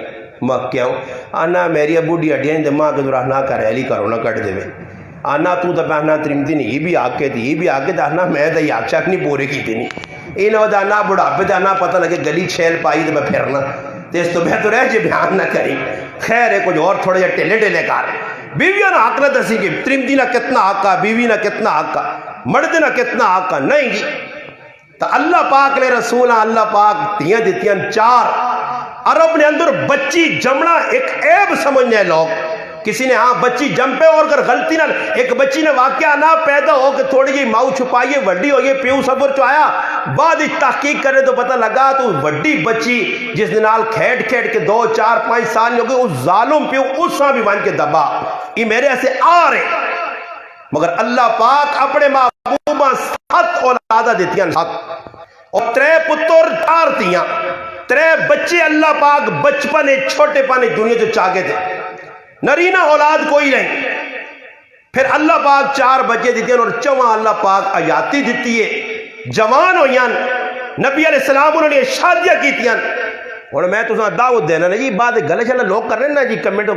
ماں کیوں انا میری بوڑھی ہڈیاں نہیں ماں کے دور نہ کرے علی کرو نہ کٹ دے آنا تو پہنا ترمتی نہیں یہ بھی آکے تھی یہ بھی آکے تھا آنا میں تو یہ آکشاک نہیں پورے کی تھی نہیں یہ نہ ہوتا آنا بڑھاپے تھا آنا پتہ لگے گلی چھیل پائی تو میں پھرنا تو اس تو بہتر ہے جی بیان نہ کری خیر ہے کچھ اور تھوڑے جا ٹیلے کار بیویاں نہ حق نہ دسی کہ ترمتی نہ کتنا حق کا بیوی نہ کتنا حق کا مرد نہ کتنا حق کا نہیں گی تو اللہ پاک لے رسول اللہ پاک دیاں دیتیاں چار عرب نے اندر بچی جمنا ایک عیب سمجھنے لوگ کسی نے ہاں بچی جم پہ اور اگر غلطی نہ ایک بچی نے واقعہ نہ پیدا ہو کہ تھوڑی جی ماؤ چھپائیے وڈی ہوئیے پیو سفر چایا بعد تحقیق کرے تو پتہ لگا تو وڈی بچی جس دنال کھیٹ کے 2 4 5 سال ہو گئے اس ظالم پیو اس ساں بھی بان کے دبا یہ میرے ایسے آ رہے مگر اللہ پاک اپنے محبوبہ 7 اولادہ دیتیاں 7 اور 3 پتر 4 تیاں 3 بچے اللہ پاک بچپنے چھوٹے پانے دنیا جو چاہے تھے نرینہ اولاد کوئی نہیں پھر اللہ پاک 4 بچے دیتے ہیں اور 4 اللہ پاک آیاتی دیتی ہے جوان ہویاں نبی علیہ السلام انہوں نے شادیاں کیتیاں اور میں تو دعوت دینا نا جی بات گلے چلے لوگ کر رہے ہیں نا جی کمنٹ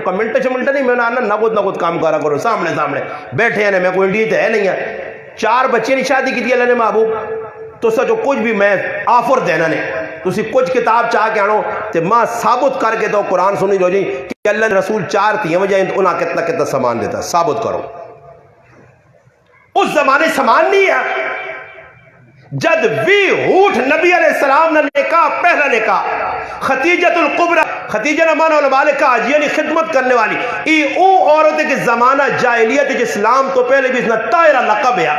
نہیں میں نہ کام کرا کرو سامنے بیٹھے ہیں میں کوئی انڈیت ہے نہیں ہے 4 بچے نے شادی کی تھی اللہ نے محبوب تو سا جو کچھ بھی میں آفر دینا نے تسی کچھ کتاب چاہ کے آنو تے ماں ثابت کر کے تو قرآن سنی رو جی کہ اللہ نے رسول 4 تھی وجہ انہاں کتنا سامان دیتا ثابت کرو اس زمانے سامان نہیں ہے جد بھی ہوٹ نبی علیہ السلام نے نکاح پہلا نکاح خدیجۃ القبرا خدیجہ نمان علماء کا یعنی خدمت کرنے والی یہ او عورت کے زمانہ جاہلیت اسلام تو پہلے بھی اس نے طاہرہ لقب ہے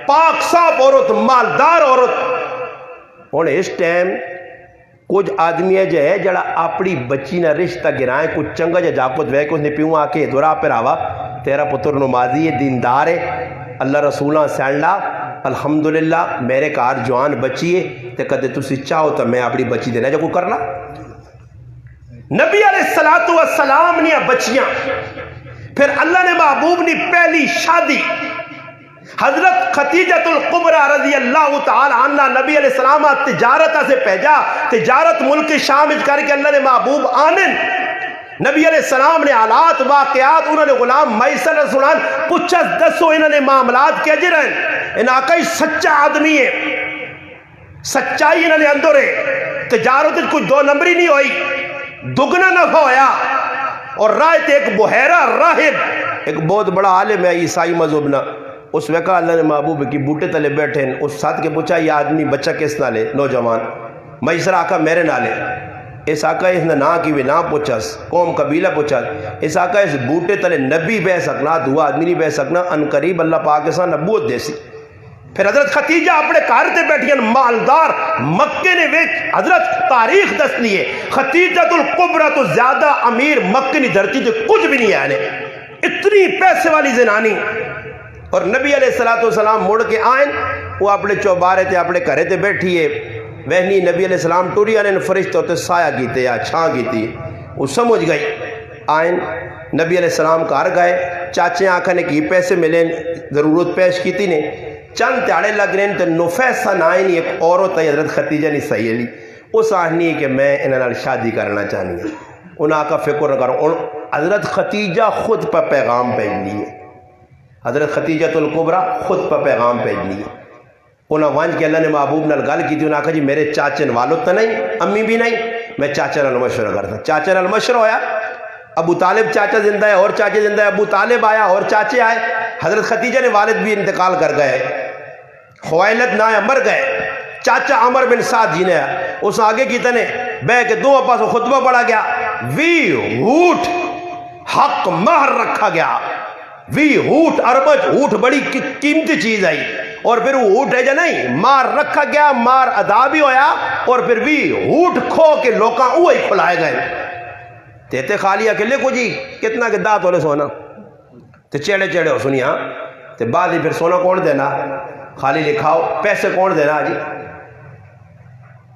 پاک صاف عورت مالدار عورت اور اس ٹائم کچھ آدمی ہے جو ہے جڑا اپنی بچی نہ رشتہ گرائیں کچھ چنگا جا جاپت وے کچھ نے پیوں آ کے دورا پر آوا تیرا پتر نمازی ہے دیندار ہے اللہ رسولہ سینڈا الحمدللہ میرے کار جوان بچی ہے تے کدے تسی چاہو تو میں اپنی بچی دینا جو کوئی کرنا نبی علیہ السلام نے بچیاں پھر اللہ نے محبوب نے پہلی شادی حضرت خدیجۃ القبرا رضی اللہ تعالی عنہ نبی علیہ السلام تجارت سے بھیجا تجارت ملک شام کر کے اللہ نے محبوب آنن نبی علیہ السلام نے حالات واقعات انہوں نے غلام میسر رسولان پچھس دسو انہوں نے معاملات کے جرن ان آقای سچا آدمی ہے سچائی انہوں نے اندر ہے تجارت کچھ 2 نمبری نہیں ہوئی دگنا نفع ہویا اور رائت ایک بحیرہ راہب ایک بہت بڑا عالم ہے عیسائی مذہب نہ اس وقت اللہ نے محبوب کی بوٹے تلے بیٹھے اس ساتھ کے پوچھا یہ آدمی بچہ کس نالے نوجوان میسر آقا میرے نالے اس آقا اس نے نا کی بھی نا پوچھس قوم قبیلہ پوچھا اس آقا اس بوٹے تلے نبی بہ سکنا دعا آدمی نہیں بہ سکنا ان قریب اللہ پاک کے ساتھ نبوت دیسی پھر حضرت خدیجہ اپنے کارتے بیٹھی ہیں مالدار مکے نے ویچ حضرت تاریخ دسنی ہے خدیجۃ القبرا تو زیادہ امیر مکے نے دھرتی تھے کچھ بھی نہیں آنے اتنی پیسے والی زنانی اور نبی علیہ السلام مڑ کے آئیں وہ اپنے چوبارے تھے اپنے گھرے تھے بیٹھیے وہنی نبی علیہ السلام ٹوری آنے فرشتے ہوتے سایہ کیتے یا چھاں کیتی وہ سمجھ گئی آئیں نبی علیہ السلام کار گئے چاچے آنکھا نے کی پیسے ملیں ضرورت پیش کیتی نے چند تیاڑے لگ رہے ہیں تو نفیسہ نائنی ایک عورت ہے حضرت خدیجہ نے صحیح لی اس آہنی ہے کہ میں انہاں شادی کرنا چاہنی ہے انہاں کا فکر نہ کروں حضرت خدیجہ خود پر پیغام بھیجنی ہے حضرت خدیجۃ القبرا خود پر پیغام بھیجنی ہے انہاں وانج کے اللہ نے محبوب نال گل کی تھی انہاں کہا جی میرے چاچے والد تو نہیں امی بھی نہیں میں چاچے نال مشورہ کرتا چاچے نال مشورہ ہویا ابو طالب چاچا زندہ ہے اور چاچے زندہ ہے، ابو طالب آیا اور چاچے آئے، حضرت خدیجہ نے والد بھی انتقال کر گئے، خوائلد نہ مر گئے، چاچا عمر بن سعد جی نے اس آگے کی تنے بے کے دو پاس خطبہ پڑھا گیا، وی ہوٹ حق مہر رکھا گیا، وی ہوٹ اربج ہوٹ بڑی قیمتی چیز آئی، اور پھر وہ ہوٹ ہے جا نہیں مار رکھا گیا، مار ادا بھی ہویا، اور پھر وی ہوٹ کھو کے لوکاں اوہی کھلائے گئے تیتے خالی اکلے کو جی کتنا کہ دات والے سونا تے چیڑے چیڑے ہو سنیا تے بعد ہی پھر سونا کون دینا، خالی لکھاؤ پیسے کون دینا جی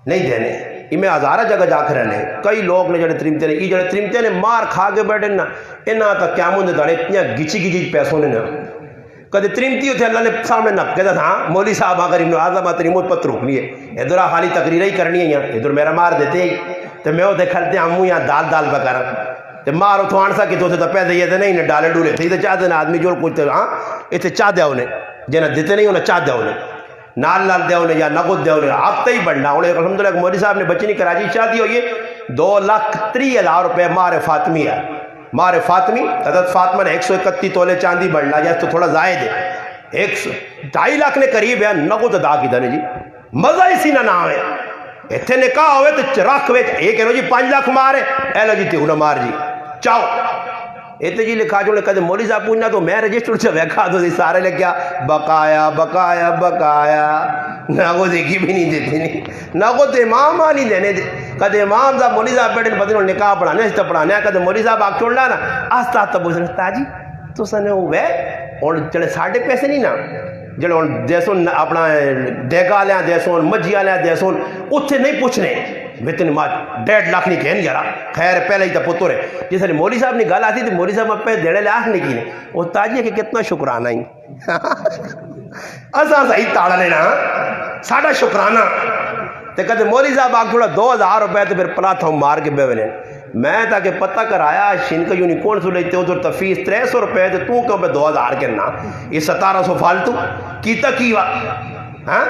نہیں دینے، میں ہزارہ جگہ جا کے رہنے کئی لوگ نے جڑے تریمتے نے، یہ جڑے تریمتے نے مار کھا کے بیٹھے نا انہاں تک قیامت دے داڑے اتنیا گچی گچی پیسوں نے نا کدے تریمتی ہوتے اللہ نے سامنے نپ کہتا تھا ہاں مولوی صاحب آگر ابن اعظم تریمت پتر رکھنی ہے ادھر خالی تقریرہ ہی کرنی ہے یہاں ادھر میرا مار دیتے ہی تو میں وہ دیکھتے ہموں یہاں دال دال بکر تو مار اتھوان سا کی تو سے تو پیدے یہ تھے نہیں انہیں ڈالے ڈولے تھے تو چاہ دینا آدمی جو کچھ ہاں اتھے چاہ دیا انہیں جنہ دیتے نہیں انہیں چاہ دیا انہیں نال نال دیا انہیں یا نقد دیا انہیں آپ تے ہی بڑھنا انہیں الحمدللہ ایک مولوی صاحب نے بچی نہیں کراچی شادی ہوئی 2,30,000 روپے مار فاطمی ہے، مار فاطمی حضرت فاطمہ نے 131 تولے چاندی بڑھنا جائے تو تھوڑا زائد ہے، 2.5 لاکھ نے قریب ہے نقد ادا کی دنے جی مزہ اسی نہ نام ہے اتنے نکاح ہوئے تو رکھ ویچ ایک ہے جی 5 لاکھ مار ہے ایلو جی تیہو نہ مار جی چاہو اتنے جی لکھا جو نے کہتے مولوی صاحب پوچھنا تو میں رجسٹر سے ویکھا تو سارے لکھیا بقایا بقایا بقایا نہ کو دیکھی بھی نہیں دیتی نہیں نہ کو تو امام نہیں دینے دے کہتے امام صاحب مولوی صاحب بیٹھے بدل نکاح پڑھانے اس طرح پڑھانے کہتے مولوی صاحب آگ چھوڑنا نا آستا آستا بوجھنے تاجی تو سنے ہوئے اور چلے ساڑھے پیسے نہیں نا جڑے دیسون اپنا دیگا لیا دیسون مجھیا لیا دیسون اتھے نہیں پوچھنے بہتن ماں 1.5 لاکھ نہیں کہن گیا خیر پہلے ہی تا پتر ہے جیسے مولوی صاحب نے گال آتی تھی مولوی صاحب اپنے دیڑے لاکھ نہیں کی وہ تاجی ہے کہ کتنا شکرانہ ہی اساں صحیح تاڑا لینا ساڑھا شکرانہ تے کہتے مولوی صاحب آگ تھوڑا 2,000 روپے تو پھر پلا تھا مار کے بے ونے میں تاکہ پتہ کرایا شنکہ یونیکون سو لیتے ادھر تفیس 300 روپے تو تو کیوں پہ 2,000 کرنا یہ 1700 فالتو کیتا کیوا ہاں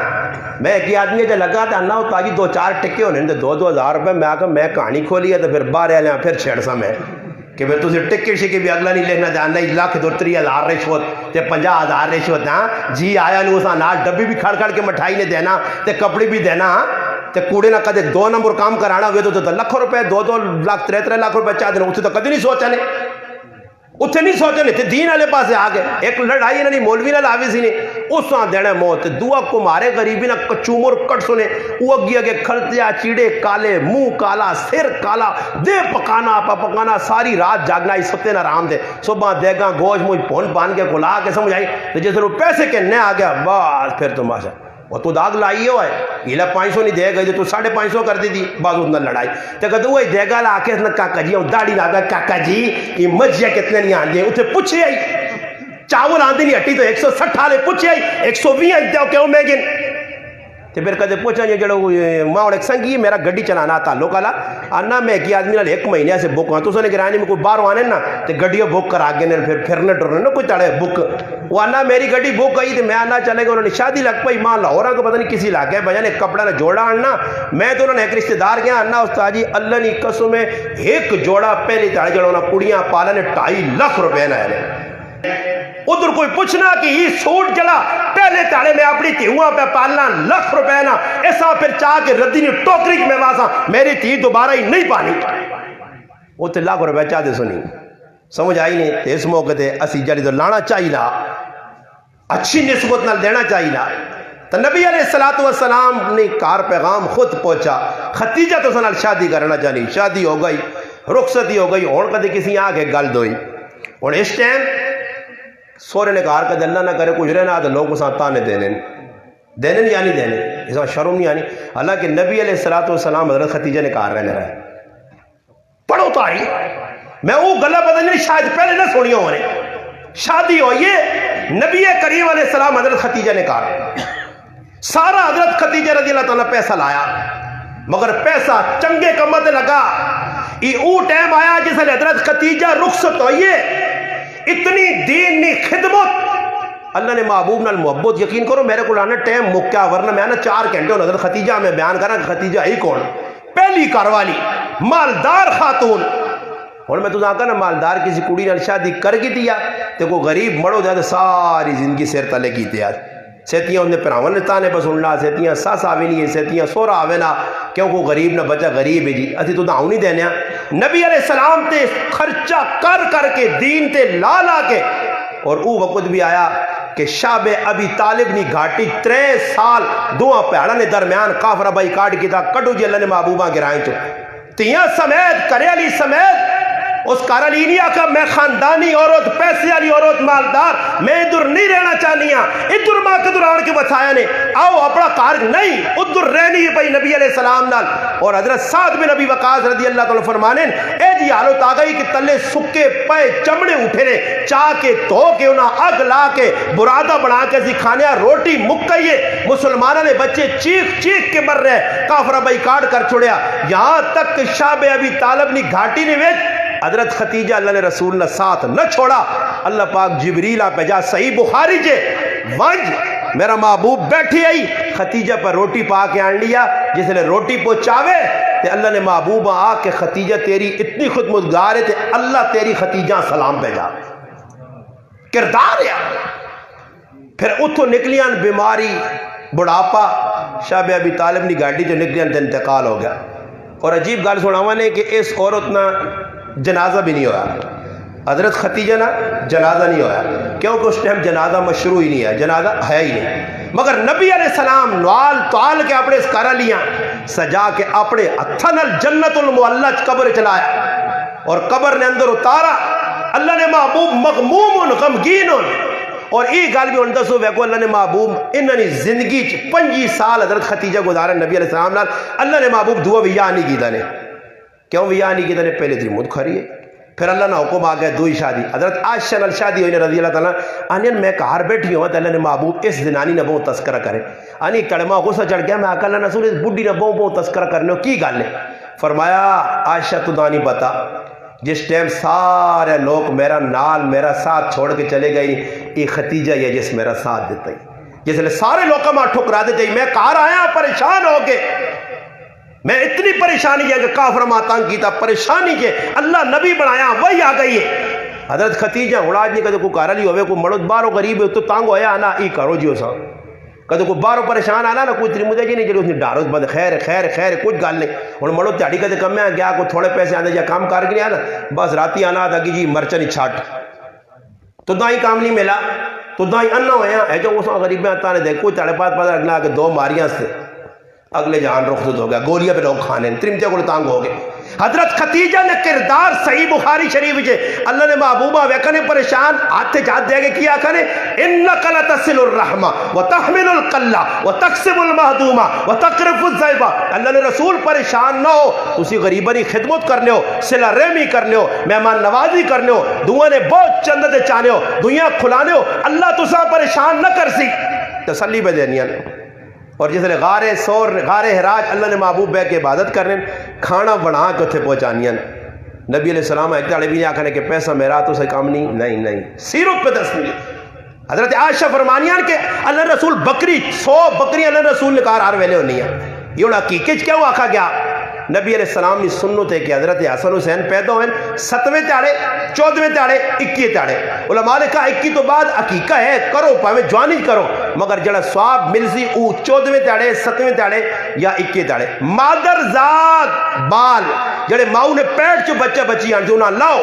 میں ایک آدمی جب لگا تھا نا تاجی 2-4 ٹکے ہونے تھے 2,000 روپے میں آکا میں کہانی کھولی ہے تو پھر باہر آلے پھر چھیڑ سا میں کہ میں تُسے ٹکے شکے بھی اگلا نہیں لینا جاننا 1,30,000 رشوت تے 50,000 رشوت ہاں جی آیا نو اسا نال ڈبی بھی کھڑ کھڑ کے مٹھائی نے دینا تے کپڑے بھی دینا تے کوڑے نہ کدے 2 نمبر کام کرانا ہوئے تو لاکھ روپے 2 لاکھ 3 لاکھ روپے چاہ دینا اسے تو کدی نہیں سوچا نے اتھے نہیں سوچا نے تے دین والے پاس آ گئے ایک لڑائی انہوں نے مولوی نہ لاوی سی نے اس وہاں دینا موت دعا کو مارے غریبی نہ کچومر کٹ سنے وہ اگیا کے کھلتیا چیڑے کالے منہ کالا سر کالا دے پکانا پا پکانا ساری رات جاگنا اس سکتے نہ رام دے صبح دیگاں گوش مجھ پون پان کے کھلا کے سمجھ آئی تو جیسے وہ پیسے کے نہ آ گیا بس پھر تو ماشا وہ تو داغ لائی ہو ہے یہ 500 نہیں دے گئے تو 550 کر دی تھی بعض اتنا لڑائی تو کہتے وہی دے گا لا کے کاکا جی داڑھی لا گیا کاکا جی یہ مجھے کتنے نہیں آن دے اتنے پوچھے آئی چاول آندھی نہیں ہٹی تو 160 آلے پوچھے آئی 120 آئی دیو کیوں میں گن تو پھر کہتے پوچھا جی جڑو ماں اور ایک سنگی میرا گڈی چلانا تعلق والا آنا میں ایک آدمی نال 1 مہینے سے بک ہوں تو سنے گرانی میں کوئی باہر آنے نا تو گڈیوں بک کرا گے پھر پھرنے ٹرنے نا کوئی تڑے بک وہ آنا میری گڈی بک آئی تو میں آنا چلے گا انہوں نے شادی لگ پائی ماں لاہورا کو پتہ نہیں کسی علاقے بجا نے کپڑا نے جوڑا آنا میں تو انہوں نے ایک رشتہ دار گیا آنا استاد جی اللہ نے قسم میں ایک جوڑا پہلی تاڑے جڑونا کڑیاں پالا نے 2.5 لاکھ روپے نہ ہے ادھر کوئی پوچھنا کہ یہ سوٹ جلا پہلے تاڑے میں اپنی تیہواں پہ پالنا 1 لاکھ روپے نا ایسا پھر چاہ کے ردی نے ٹوکری میں واسا میری تھی دوبارہ ہی نہیں پانی وہ تو 1 لاکھ روپے چاہ دے سنی سمجھ آئی نہیں اس موقع تے اسی جلی تو لانا چاہی لا اچھی نسبت نہ دینا چاہی لا تو نبی علیہ السلام نے کار پیغام خود پہنچا خدیجہ تو سنال شادی کرنا چاہنی شادی ہو گئی رخصتی ہو گئی اور کدے کسی آگے گل دوئی اور اس ٹائم سورے نے کہا کہ اللہ نہ کرے کچھ رہنا تو لوگ اساں تانے دینے یا نہیں دینے اس میں شرم نہیں آنی حالانکہ نبی علیہ السلام حضرت خدیجہ نے کہا رہنے رہے پڑھو تو آئی میں وہ گلہ پتہ نہیں شاید پہلے نہ سنیا ہونے شادی ہو یہ نبی کریم علیہ السلام حضرت خدیجہ نے کہا سارا حضرت خدیجہ رضی اللہ تعالیٰ پیسہ لایا مگر پیسہ چنگے کمت لگا یہ او ٹائم آیا جس نے حضرت خدیجہ رخصت ہوئیے اتنی دین نی خدمت اللہ نے محبوب نال محبت یقین کرو میرے کو لانا ٹائم مکیا ورنہ میں آنا 4 گھنٹے ہوں حضرت خدیجہ میں بیان کرنا کہ خدیجہ ہی کون پہلی کاروالی مالدار خاتون ہوں میں تو آخا نا مالدار کسی کڑی نال شادی کر کی دیا تو کوئی غریب مڑو دیا تو ساری زندگی سر تلے کی تیار سیتیاں انہیں پراون نے تانے پہ سننا سیتیاں ساس آوے نہیں ہے سیتیاں سورا آوے نا کیوں کو غریب نہ بچہ غریب ہے جی اسی تو داؤں نہیں دینے نبی علیہ السلام تے خرچہ کر کے دین تے لا کے اور او وقت بھی آیا کہ شاب ابی طالب نی گھاٹی 3 سال دعا پیڑا نے درمیان کافرہ بائی کارڈ کی تھا کٹو جی اللہ نے محبوبہ گرائیں تو تیاں سمیت کرے علی سمیت اس کارالینیا کا میں خاندانی عورت پیسے والی عورت مالدار میں ادھر نہیں رہنا چاہنی ہاں ادھر ماں کے دوران کے بتایا نے آؤ اپنا کار نہیں ادھر رہنی ہے بھائی نبی علیہ السلام نال اور حضرت سعد بن نبی وقاص رضی اللہ تعالیٰ فرمانے اے جی حالت آ گئی کہ تلے سکے پے چمڑے اٹھے نے چاہ کے دھو کے انہاں اگ لا کے برادہ بنا کے کھانے روٹی مکئیے مسلمانوں نے بچے چیخ چیخ کے مر رہے کافرہ بائی کارڈ کر چھوڑیا یہاں تک کہ شاب ابی طالب نی گھاٹی نے ویچ حضرت خدیجہ اللہ نے رسول نے ساتھ نہ چھوڑا اللہ پاک جبریل آپ جا صحیح بخاری جے ونج میرا محبوب بیٹھی آئی خدیجہ پر روٹی پا کے آن لیا جس نے روٹی پہنچاوے تے اللہ نے محبوب آ کے خدیجہ تیری اتنی خدمتگار ہے تے اللہ تیری خدیجہ سلام بھیجا کردار ہے پھر اتھو نکلیاں بیماری بڑھاپا شاب ابی طالب نی گاڑی جو نکلیاں تے انتقال ہو گیا اور عجیب گل سناوا نے کہ اس عورت نہ جنازہ بھی نہیں ہوا حضرت خدیجہ نا جنازہ نہیں ہوا کیونکہ اس ٹائم جنازہ مشروع ہی نہیں ہے جنازہ ہے ہی نہیں مگر نبی علیہ السلام نوال توال کے اپنے اس کرا لیاں سجا کے اپنے اتھنل جنت المعلج قبر چلایا اور قبر نے اندر اتارا اللہ نے محبوب مغموم غمگین اور ای گل بھی انہوں دسو ویکو اللہ نے محبوب انہوں نے زندگی 25 سال حضرت خدیجہ گزارا نبی علیہ السلام نال اللہ نے محبوب دعا ویا نہیں کی دانے کیوں ویا نہیں کی دانے پہلے تھی مد کھری ہے پھر اللہ نے حکم آ گیا دوئی شادی حضرت عائشہ نال شادی ہوئی رضی اللہ تعالیٰ آنین میں کہار بیٹھی ہوں تو اللہ نے محبوب اس زنانی نے بہت تذکرہ کرے آنی کڑما غصہ چڑھ گیا میں آقا اللہ رسول اس بڈی نے بہت تذکرہ کرنے ہو کی گل ہے فرمایا عائشہ تو دانی بتا جس ٹائم سارے لوگ میرا نال میرا ساتھ چھوڑ کے چلے گئے یہ خدیجہ یہ جس میرا ساتھ دیتا ہی جس لئے سارے لوگ ماں ٹھکرا دیتے ہی میں کہار آیا پریشان ہو کے میں اتنی پریشانی ہے کہ کافر ماتان کی تھا پریشانی کے اللہ نبی بنایا وہی آ گئی ہے حضرت خدیجہ اڑاج نہیں کہتے کوئی کارلی ہوئے کوئی مرد بارو غریب ہے تو تانگ ہویا آنا ای کرو جیو سا کہتے کوئی بارو پریشان آنا نا کوئی تری مجھے جی نہیں جلو اس نے ڈاروز بند خیر خیر خیر کچھ گال نہیں اور مرد تیاڑی کہتے کم میں گیا کوئی تھوڑے پیسے آنے جا کام کار کے نہیں آنا بس راتی آنا تھا کہ جی مرچہ نہیں چھاٹ تو دائیں کام نہیں ملا تو دائیں انہ ہویا ہے جو اس غریب میں آتا نے دے کوئی تیاڑے پاس پاس رکھنا کہ 2 ماریاں سے اگلے جہان رخصت ہو گیا گولیاں پہ لوگ کھانے ترمتے کو تانگ ہو گئے حضرت خدیجہ نے کردار صحیح بخاری شریف جے اللہ نے محبوبہ ویکنے پریشان آتے جات دے گے کیا کنے انکا لتصل الرحمہ وتحمل القلہ وتقسم المہدومہ وتقرف الزیبہ اللہ نے رسول پریشان نہ ہو اسی غریبانی خدمت کرنے ہو صلہ رحمی کرنے ہو مہمان نوازی کرنے ہو دعا نے بہت چند دے چانے ہو دنیا کھلانے ہو اللہ تسا پریشان نہ کر سی تسلی پہ دینیا نے اور جس نے غار سور غار حراج اللہ نے محبوب بے کے عبادت کرنے کھانا بنا کے اتھے پہنچانیاں نبی علیہ السلام ایک تاڑے بھی نہیں آکھنے کہ پیسہ میرا تو سے کام نہیں سیرت پہ تسمیل حضرت عائشہ فرمانیاں کہ اللہ رسول بکری 100 بکری اللہ رسول نے کہا آر ویلے ہونی ہے یہ انہا حقیقت کیا ہوا آکھا گیا نبی علیہ السلام نے سنت ہے کہ حضرت حسن حسین پیدا ہوئے 7ویں تاڑے 14ویں تاڑے 21 تاڑے علماء نے کہا 21 تو بعد عقیقہ ہے کرو پاہمیں جوانی کرو مگر جڑا سواب ملسی او 14ویں تاڑے 7ویں تاڑے یا 21 تاڑے مادر ذات بال جڑے ماؤں نے پیٹ چو بچہ بچی آن جو انہاں لاؤ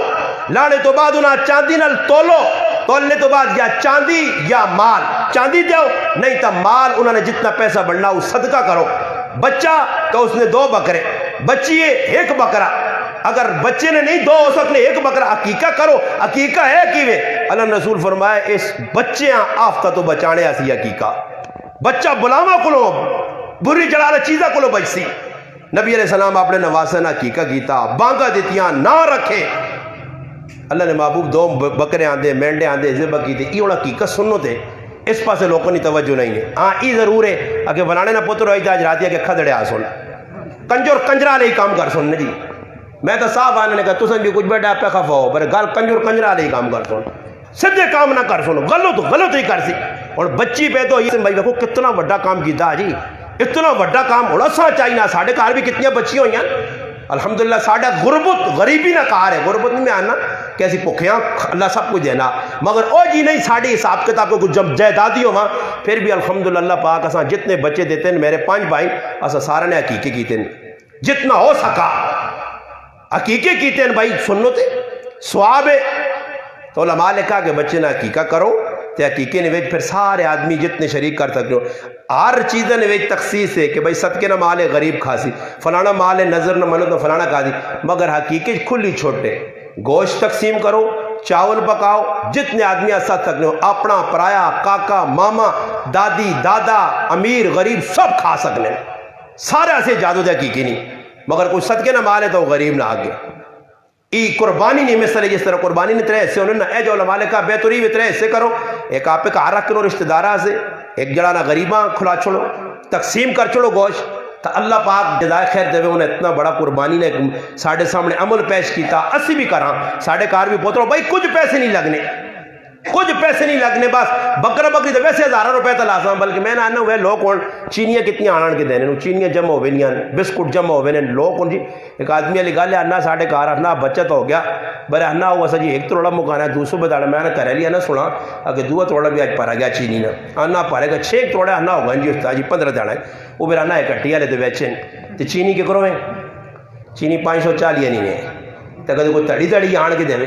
لاڑے تو بعد انہاں چاندی نال تولو تولنے تو بعد یا چاندی یا مال چاندی دیو نہیں تا مال انہوں نے جتنا پیسہ بڑھنا وہ صدقہ کرو بچہ تو اس نے 2 بکرے بچی ہے 1 بکرا اگر بچے نے نہیں 2 ہو سکنے 1 بکرا عقیقہ کرو عقیقہ ہے کیوے اللہ رسول فرمائے اس بچے آفتہ تو بچانے ایسی عقیقہ بچہ بلاما کلو بری جلالہ چیزہ کلو بچ سی نبی علیہ السلام اپنے نواسہ نے عقیقہ کیتا بانگا دیتیاں نہ رکھے اللہ نے محبوب 2 بکرے آندے مینڈے آندے ذبح کی تھے یہ انہا حقیقت سنو تھے اس پاسے لوگوں نے توجہ نہیں ہے ہاں ای ضرور ہے اگر بنانے نہ پتر ہوئی تھا آج راتی ہے کہ کھدڑے آ سن کنجر کنجرہ لے کام کر سن جی میں تو صاحب آنے نے کہا تو سن بھی کچھ بیٹا پہ خفا ہو پر گال کنجرہ لے کام کر سن سدھے کام نہ کر سن غلط ہی کر سی اور بچی پہ تو یہ بھائی دیکھو کتنا بڑا کام کیتا جی اتنا بڑا کام ہونا سا چاہیے ساڑھے کار بھی کتنی بچی ہوئی ہیں الحمدللہ ساڈا غربت غریبی نہ کار ہے، غربت نہیں میں آنا کیسی بھکھیاں اللہ سب کچھ دینا، مگر او جی نہیں ساڑی حساب کتاب کو کچھ جائیدادی ہوا پھر بھی الحمدللہ اللہ پاک اساں جتنے بچے دیتے ہیں، میرے 5 بھائی اساں سارے نے حقیقی کیتے ہیں، جتنا ہو سکا حقیقی کیتے ہیں بھائی، سنو تے ثواب ہے تو علماء نے کہا کہ بچے نہ حقیقہ کرو تے حقیقے نویج پھر سارے آدمی جتنے شریک کر سکتے ہو، ہر چیزیں نویج تخصیص ہے کہ بھائی صدقے نہ مال ہے غریب کھاسی، فلانا مال ہے نظر نہ منت نہ فلانا کھا دی، مگر حقیقی کھلی چھوٹے گوشت تقسیم کرو، چاول پکاؤ، جتنے آدمی ساتھ سکتے ہو، اپنا پرایا کاکا ماما دادی دادا امیر غریب سب کھا سکنے، سارے ایسے جادو دے حقیقی نہیں، مگر کوئی صدقے نہ مال ہے تو غریب نہ آگے ای قربانی نہیں مثل جس طرح قربانی نے 3 حصے ہونے نا، اے جو علماء نے کہا بہتری بھی 3 حصے کرو، ایک آپ کا رکھ کرو رشتہ دارہ سے، ایک جڑا نہ غریباں کھلا چھوڑو، تقسیم کر چھوڑو گوشت، تو اللہ پاک جزائے خیر دے انہیں اتنا بڑا قربانی نے ساڑھے سامنے عمل پیش کیتا، اسی بھی کراں ساڑھے کار بھی پوترو بھائی کچھ پیسے نہیں لگنے، کچھ پیسے نہیں لگنے، بس بکرا بکری تو ویسے 1000 روپے تو لازم، بلکہ میں نے آنا ہوئے لوگ کون چینیاں کتنی آنان کے دینے، چینیاں جمع ہوئے نہیں، بسکٹ جمع ہوئے نہیں، لوگ کون جی ایک آدمی علی گالے آنا ساڑھے کار آنا بچت ہو گیا، برے آنا ہوا سا جی ایک توڑا مکانا ہے 200 بتاڑا، میں نے کرے لیا نا سنا اگر 2 توڑا بھی آج پارا گیا چینی نا، آنا پارے گا 6 توڑے آنا ہوگا جی استاد جی 15 جانا ہے، وہ میرا آنا ہے کٹیا لے تو بیچن، تو چینی کے کرو میں چینی 540 نہیں ہے، تو کدھے کوئی تڑی تڑی آن کے دے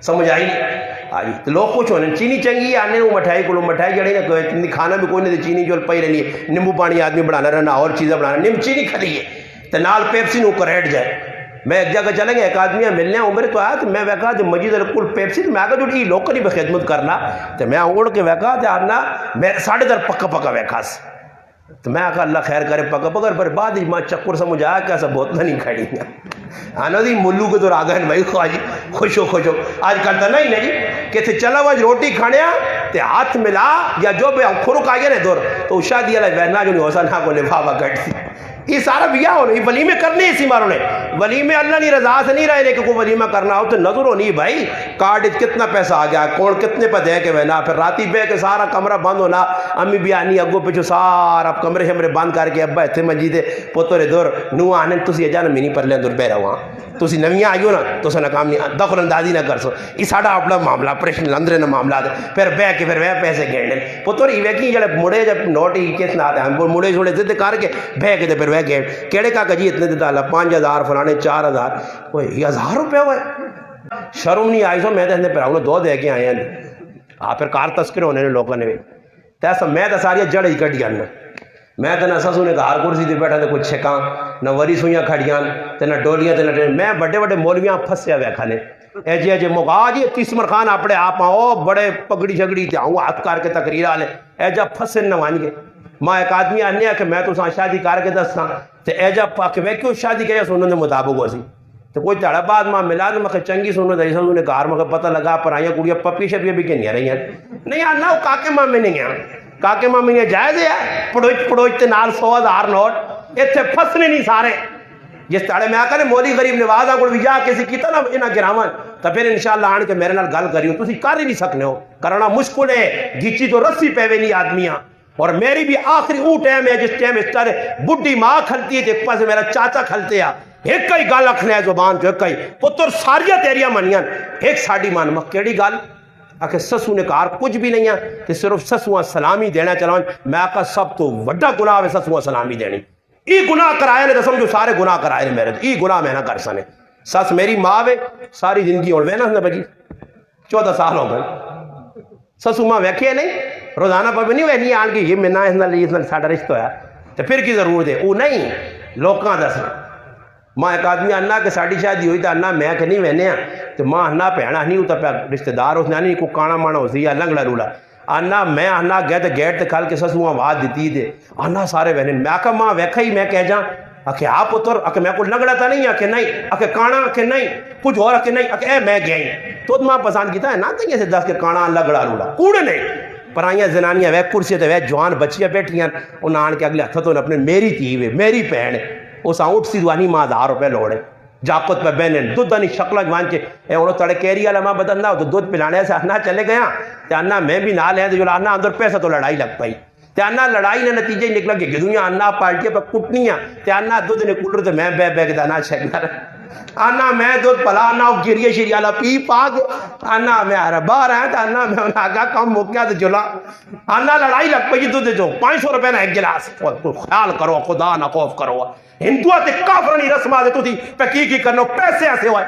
سمجھ آئی نہیں آئی تو لوگ کچھ ہونے چینی چنگی آنے وہ مٹھائی کو مٹھائی جڑی نہ کھانا بھی کوئی نہیں، چینی جو پئی رہنی ہے، نیمبو پانی آدمی بنانا رہنا اور چیزیں بنانا، نیم چینی کھلی ہے تو نال پیپسی نو کریٹ جائے، میں ایک جگہ چلیں گے ایک آدمی ملنے عمر تو آیا تو میں ویکا جو مجید الکل پیپسی تو میں آگا جو لوگ نہیں بخدمت کرنا تو میں اڑ کے ویکا تو آنا میں 10.5 پکا پکا ویکاس تو میں آگا اللہ خیر کرے پکا پکا پر بعد ماں چکر سمجھ آیا کہ ایسا بہت نہیں کھڑی آنا دی ملو کے دور آگا ہے بھائی خواجی خوش ہو آج کل تو نہیں جی کہ تھے چلا ہوا روٹی کھانے تے ہاتھ ملا یا جو بھی کھرک آگیا نا دور تو شادی اللہ وینا جو نہیں ہو سا نہ کو نبھاوا کٹ سی یہ سارا بیاہ ہونے یہ ولیمے کرنے اسی ماروں نے ولیمے اللہ نہیں رضا سے نہیں رہے کہ کوئی ولیمہ کرنا ہو تو نظر ہو نہیں بھائی کارڈ کتنا پیسہ آ گیا کون کتنے پہ دے کے وینا پھر راتی بے کے سارا کمرہ بند ہونا امی بھی آنی اگو پیچھو سارا کمرے شمرے بند کر کے ابا اتنے مجید پوترے دور نو آنے تسی اجانا منی پر لیں دور بے رہا تسی نویاں آئیو نا تو سا نکام نہیں دخل اندازی نہ کر سو یہ ساڑا اپنا معاملہ پریشن لندرے نہ معاملہ دے پھر بے کے پھر وہ پیسے گھیڑنے پتر یہ ویکی جڑے مڑے جب نوٹ ہی کس نہ آتے ہیں مڑے چھوڑے ضد کر کے بے کے پھر وہ گھیڑ کیڑے کا کجی اتنے دیتا اللہ 5000 فلانے 4000 کوئی 1000 روپے ہوئے شرم نہیں آئی سو میں تو پھر ہم 2 دے کے آئے ہیں آپ پھر کار تذکر ہونے نے لوگوں نے تیسا میں تو ساری جڑ ہی کٹ گیا میں تو نہ سسو نے ہار کرسی تے بیٹھا تے کچھ چھکاں نہ وری سوئیاں کھڑیاں تے نہ ڈولیاں تے نہ میں بڑے بڑے مولویاں پھسیا وے کھانے اے جی موقع جی تیسمر خان اپنے آپ او بڑے پگڑی شگڑی تے آؤں ہاتھ کر کے تقریر آلے اے جا پھسن نہ وان گے ماں ایک آدمی آنے کہ میں تو ساں شادی کر کے دساں تے اے جا پاک میں کیوں شادی کیا سنوں دے مطابق ہو سی تو کوئی تڑا بعد ماں ملا تو میں چنگی سنوں دے سنوں نے گھر میں پتہ لگا پر آئیاں کڑیاں پپی شپیاں بھی کہ نہیں رہی ہیں نہیں آنا وہ کاکے ماں میں نہیں ہیں کاکے ماں میں جائز ہے پڑوچ تے نال 100,000 نوٹ اتھے پھسنے نہیں سارے جس تڑے میں آکا نے مولی غریب نواز آگوڑ بھی جا کسی کیتا نا انہا گرامان تو پھر انشاءاللہ آن کے میرے نال گل کری ہوں تو اسی کر ہی نہیں سکنے ہو کرنا مشکل ہے گیچی تو رسی پیوے نہیں آدمیاں اور میری بھی آخری او ٹائم ہے جس ٹائم اس طرح بڈی ماں کھلتی ہے ایک پاس میرا چاچا کھلتے ہیں ایک کئی گال اکھنے ہے زبان جو ایک کئی پتر ساریاں تیریاں منیاں ایک ساڑی مان مک کیڑی گال آکے سسو نے کار کچھ بھی نہیں ہے کہ صرف سسوان سلامی دینا چلاؤں میں آکا سب تو وڈا گناہ ہے سسوان سلامی دینی ای گناہ کرائے نے تو سمجھو سارے گناہ کرائے نے میرے ای گناہ میں نہ کر سنے سس میری ماں ہے ساری زندگی ہوڑ وے نا بجی 14 سال ہو گئے سسو ماں ویکھے نہیں روزانہ پر بھی نہیں وے نہیں آن کے یہ منہ اس نال ساڑا رشتہ ہے تو پھر کی ضرورت ہے وہ نہیں لوکاں دسنا ماں ایک آدمی آنا کہ ساڑی شادی ہوئی تو آنا میں کہ نہیں وینے ہیں تو ماں آنا پہنا نہیں ہوتا پہ رشتہ دار اس نے آنی کو کانا مانا ہو سی یا لنگڑا رولا آنا میں آنا گئے تو گیٹ تے کھال کے سسواں آواز دیتی تھے آنا سارے وینے میں آکا ماں ویکھا ہی میں کہہ جاں آکے آپ اتر آکے میں کوئی لنگڑا تا نہیں آکے نہیں آکے کانا آکے نہیں کچھ اور آکے نہیں آکے اے میں گئی تو ماں پسند کیتا ہے نا کہیں سے 10 کے کانا لنگڑا رولا کوڑے نہیں پر آئیاں زنانیاں وے کرسی تے وے جوان بچیاں بیٹھیاں انہاں آن کے اگلے ہتھا تو اپنے میری تھی وے میری پہن اس آؤٹ سی دوانی ماں 1000 روپے لوڑے جاقت پہ بینن دودھ دانی شکلہ جوان کے اے انہوں تڑے کیری والا ماں بدلنا ہو تو دودھ پلانے سے انا چلے گیا تو انا میں بھی نہ لیں تو جو انا اندر پیسہ تو لڑائی لگ پائی تے آنا لڑائی نے نتیجہ ہی نکلا کہ گدویاں آنا پارٹیاں پہ کٹنیاں تے آنا دودھ نے کولر تے میں بے بے کے دانا شکنا آنا میں دودھ پلا آنا گریہ شریعہ پی پاک آنا میں باہر آیا تے آنا میں انہاں آگا کم موقعہ تے جلا آنا لڑائی لگ پئی دودھ جو 500 روپے نہ ایک گلاس خیال کرو خدا نہ خوف کرو ہندوہ تے کافرانی رسمہ دے تو تھی پہ کی کرنو پیسے ایسے ہوئے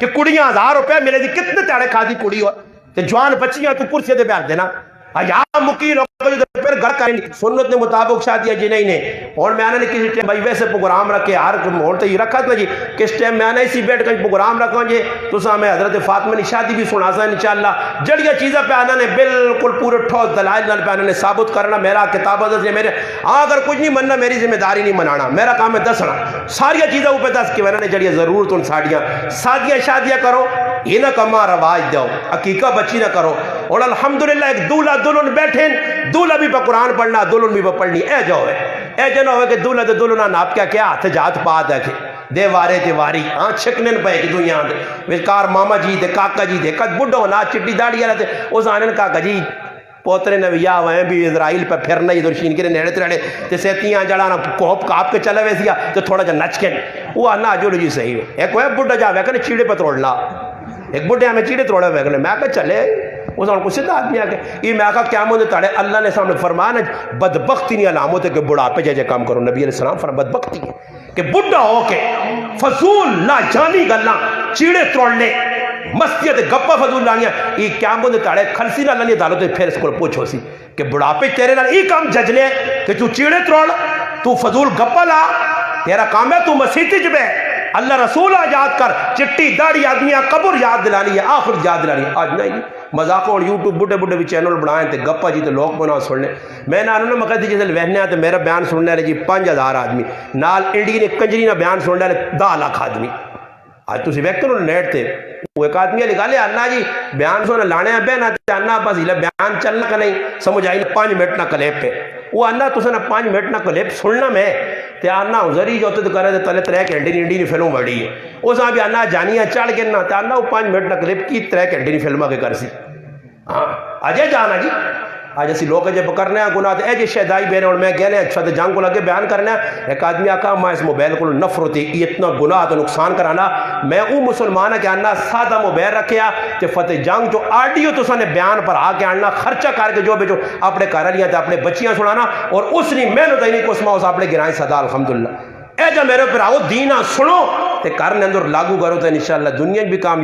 کہ کڑیاں 1000 روپے ملے دی کتنے تیڑے کھا دی کڑی ہوئے تے جوان بچیاں تو کرسی دے بیار دینا یا مقیر ہو جو پھر گھر کریں سنت نے مطابق شادیاں جی نہیں نے اور میں نے کسی ٹیم بھائی ویسے پروگرام رکھے ہر اور تو یہ رکھا تھا جی کس ٹیم میں نے اسی بیٹھ کر پروگرام رکھا جی تو سا میں حضرت فاطمہ نے شادی بھی سنا سا انشاءاللہ جڑیاں چیزیں پہ آنا نے بالکل پورے ٹھوس دلائل نال پہ آنا نے ثابت کرنا میرا کتاب حضرت میرے اگر کچھ نہیں مننا میری ذمہ داری نہیں منانا میرا کام ہے دسنا ساری چیزیں اوپر دس کے میں نے جڑیاں ضرورت ان سادیاں شادیاں کرو یہ نہ کما رواج دو عقیقہ بچی نہ کرو اور الحمدللہ ایک دولہ دلہن بیٹھیں دولہ بھی پہ قرآن پڑھنا دلہن بھی پہ پڑھنی اے جو ہے اے جو نہ ہوئے کہ دولہ دے دلہنہ ناپ کیا کیا ہاتھ جات پا دیکھے دے وارے دے واری چھکنن پہ ایک دنیا دے وچکار ماما جی دے کاکا جی دے کد بڑھو ہونا چٹی داڑی رہتے اس آنن کاکا جی پوترے نویا ہوئے بھی اسرائیل پہ پھرنا ہی درشین کے نیڑے تریڑے تے سیتیاں جڑانا کوپ کاپ کے چلے ویسیا تو تھوڑا جا نچ کے وہ آنا جو جی صحیح ہے ایک وہ بڑھا جا ویکنے چیڑے پہ توڑ لا ایک بڑھے ہمیں چیڑے توڑے ویکنے میں کہا چلے اس نے کو سدھا آدمی آگے یہ میں کہا کیا مجھے تاڑے اللہ نے سامنے فرمایا نا بدبختی نہیں علامت ہے کہ بڑھا پہ جائے کام کرو نبی علیہ السلام فرمایا بدبختی ہے کہ بڑھا ہو کے فضول لا جانی گلنا چیڑے توڑ لے مسجد گپا فضول لانیاں یہ کیا مجھے تاڑے کھلسی نہ لانی عدالت پھر اس کو پوچھو سی کہ بڑھا پہ تیرے نال یہ کام جج لے کہ تو چیڑے توڑ تو فضول گپا لا تیرا کام ہے تو مسیحی جبے اللہ رسول یاد کر چٹی داڑی آدمیاں قبر یاد دلانی ہے آخر یاد دلانی ہے آج نہیں مذاقوں اور یوٹیوب بڑھے بڑھے بھی چینل بنائیں تے گپا جی تے لوگ بنا سننے میں نے انہوں نے مقصد جیسے وہنے آتے میرا بیان سننے والے جی 5000 آدمی نال انڈی نے کنجری نہ بیان سننے والے 10 لاکھ آدمی آج تو سی ویکتے انہوں نے نیٹ تے وہ ایک آدمی لکھا لے اللہ جی بیان سننے لانے ہیں بے نہ چاننا بس ہی بیان چلنا کا نہیں سمجھ آئی 5 منٹ نہ کلیپ پہ وہ اللہ تو سنہ 5 منٹ نہ کلیپ سننا میں تے آنا ذری جو تو کرے تے تلے 3 گھنٹے انڈی نے فلم بڑی ہے اس آن بھی آنا جانیاں چڑھ کے نہ تے آنا وہ 5 منٹ نہ کلیپ کی 3 گھنٹے نے فلمہ کے کر سی ہاں آجے جانا جی آج اسی لوگ جب کرنے ہیں گناہ تے اے جی شہدائی بینے اور میں کہنے ہیں چھت جنگ کو لگے بیان کرنے ہیں ایک آدمی آکا میں اس موبیل کو نفرتی یہ اتنا گناہ تو نقصان کرانا میں او مسلمان ہے کہ آنا سادہ موبیل رکھیا کہ فتح جنگ جو آڈیو تو سنے بیان پر آکے آنا خرچہ کر کے جو جو اپنے کارالیاں تے اپنے بچیاں سنانا اور اس نے محنت ہی نہیں کسما اس اپنے گرائیں صدا الحمدللہ اے جا میرے پر آؤ دینہ سنو تے کرنے اندر لاگو کرو تے انشاءاللہ دنیا بھی کامیاب